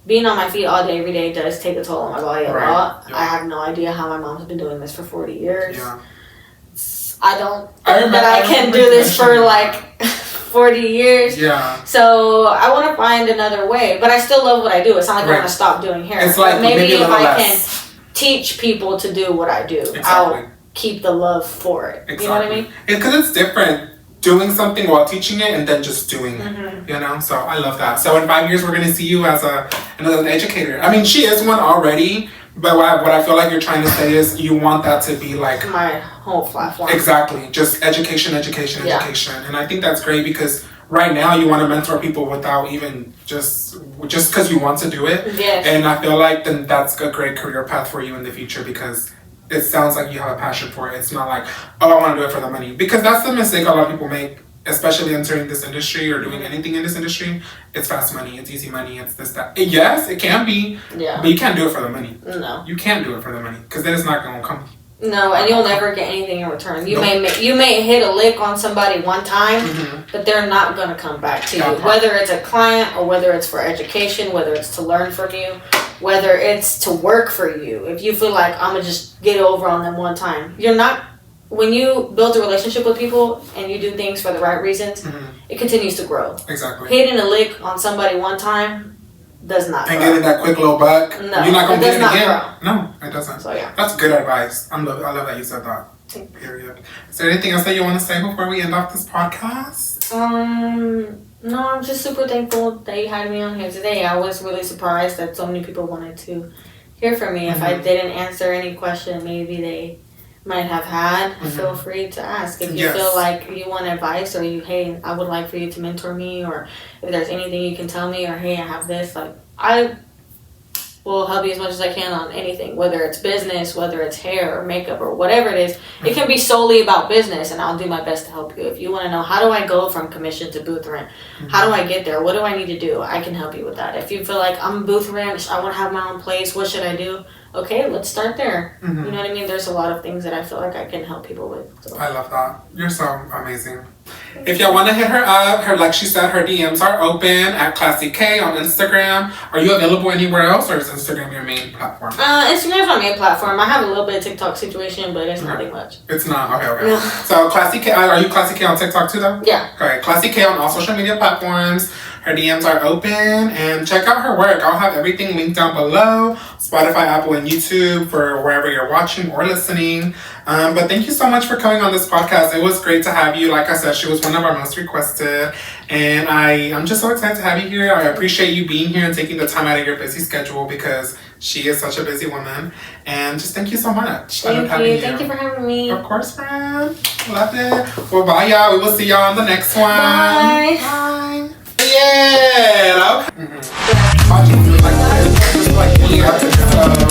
[SPEAKER 2] being on my feet all day, every day does take a toll on my body a lot. Yeah. I have no idea how my mom's been doing this for 40 years. Yeah. I don't think that I can do this for like 40 years. Yeah. So I want to find another way, but I still love what I do. It's not like I want to stop doing hair. It's like maybe if I can teach people to do what I do, I'll keep the love for it. Exactly. You know what I mean?
[SPEAKER 1] Because it's different doing something while teaching it and then just doing it. You know? So I love that. So in 5 years, we're going to see you as another educator. I mean, she is one already. But what I feel like you're trying to say is you want that to be like
[SPEAKER 2] my whole platform.
[SPEAKER 1] Exactly. Just education. And I think that's great because right now you want to mentor people without even just because you want to do it.
[SPEAKER 2] Yes.
[SPEAKER 1] And I feel like then that's a great career path for you in the future because it sounds like you have a passion for it. It's not like, oh, I want to do it for the money. Because that's the mistake a lot of people make, especially entering this industry or doing anything in this industry. It's fast money, it's easy money, it's this, that. Yes, it can be, but you can't do it for the money.
[SPEAKER 2] No.
[SPEAKER 1] You can't do it for the money, because then it's not going to come.
[SPEAKER 2] No, and you'll never get anything in return. You may hit a lick on somebody one time, but they're not going to come back to you. Whether it's a client or whether it's for education, whether it's to learn from you, whether it's to work for you. If you feel like, I'm going to just get over on them one time, you're not. When you build a relationship with people and you do things for the right reasons, it continues to grow.
[SPEAKER 1] Exactly.
[SPEAKER 2] Hitting a lick on somebody one time does not grow.
[SPEAKER 1] And getting that quick little buck,
[SPEAKER 2] no,
[SPEAKER 1] you're not going to get it again.
[SPEAKER 2] Grow.
[SPEAKER 1] No, it doesn't.
[SPEAKER 2] So, yeah.
[SPEAKER 1] That's good advice. I love that you said that. Period. Is there anything else that you want to say before we end off this podcast?
[SPEAKER 2] No, I'm just super thankful that you had me on here today. I was really surprised that so many people wanted to hear from me. If I didn't answer any question, maybe they might have had, feel free to ask. If you feel like you want advice or hey, I would like for you to mentor me, or if there's anything you can tell me, or hey, I have this, like I will help you as much as I can on anything, whether it's business, whether it's hair or makeup or whatever it is. It can be solely about business and I'll do my best to help you. If you want to know, how do I go from commission to booth rent? How do I get there? What do I need to do? I can help you with that. If you feel like I'm booth rent, I want to have my own place, what should I do? Okay, let's start there. You know what I mean? There's a lot of things that I feel like I can help people with. So.
[SPEAKER 1] I love that. You're so amazing. If y'all want to hit her up, like she said, her DMs are open at ClassyK on Instagram. Are you available anywhere else, or is Instagram your main platform?
[SPEAKER 2] Instagram's my main platform. I have a little bit of TikTok situation, but it's nothing much.
[SPEAKER 1] It's not? Okay. No. So ClassyK, are you ClassyK on TikTok too, though?
[SPEAKER 2] Yeah.
[SPEAKER 1] Okay, ClassyK on all social media platforms. Her DMs are open, and check out her work. I'll have everything linked down below. Spotify, Apple, and YouTube for wherever you're watching or listening. But thank you so much for coming on this podcast. It was great to have you. Like I said, she was one of our most requested. And I'm just so excited to have you here. I appreciate you being here and taking the time out of your busy schedule because she is such a busy woman. And just thank you so much.
[SPEAKER 2] Thank you. Thank you for having me.
[SPEAKER 1] Of course, friend. Love it. Well, bye, y'all. We will see y'all on the next one.
[SPEAKER 2] Bye.
[SPEAKER 1] Bye. Yeah. Okay.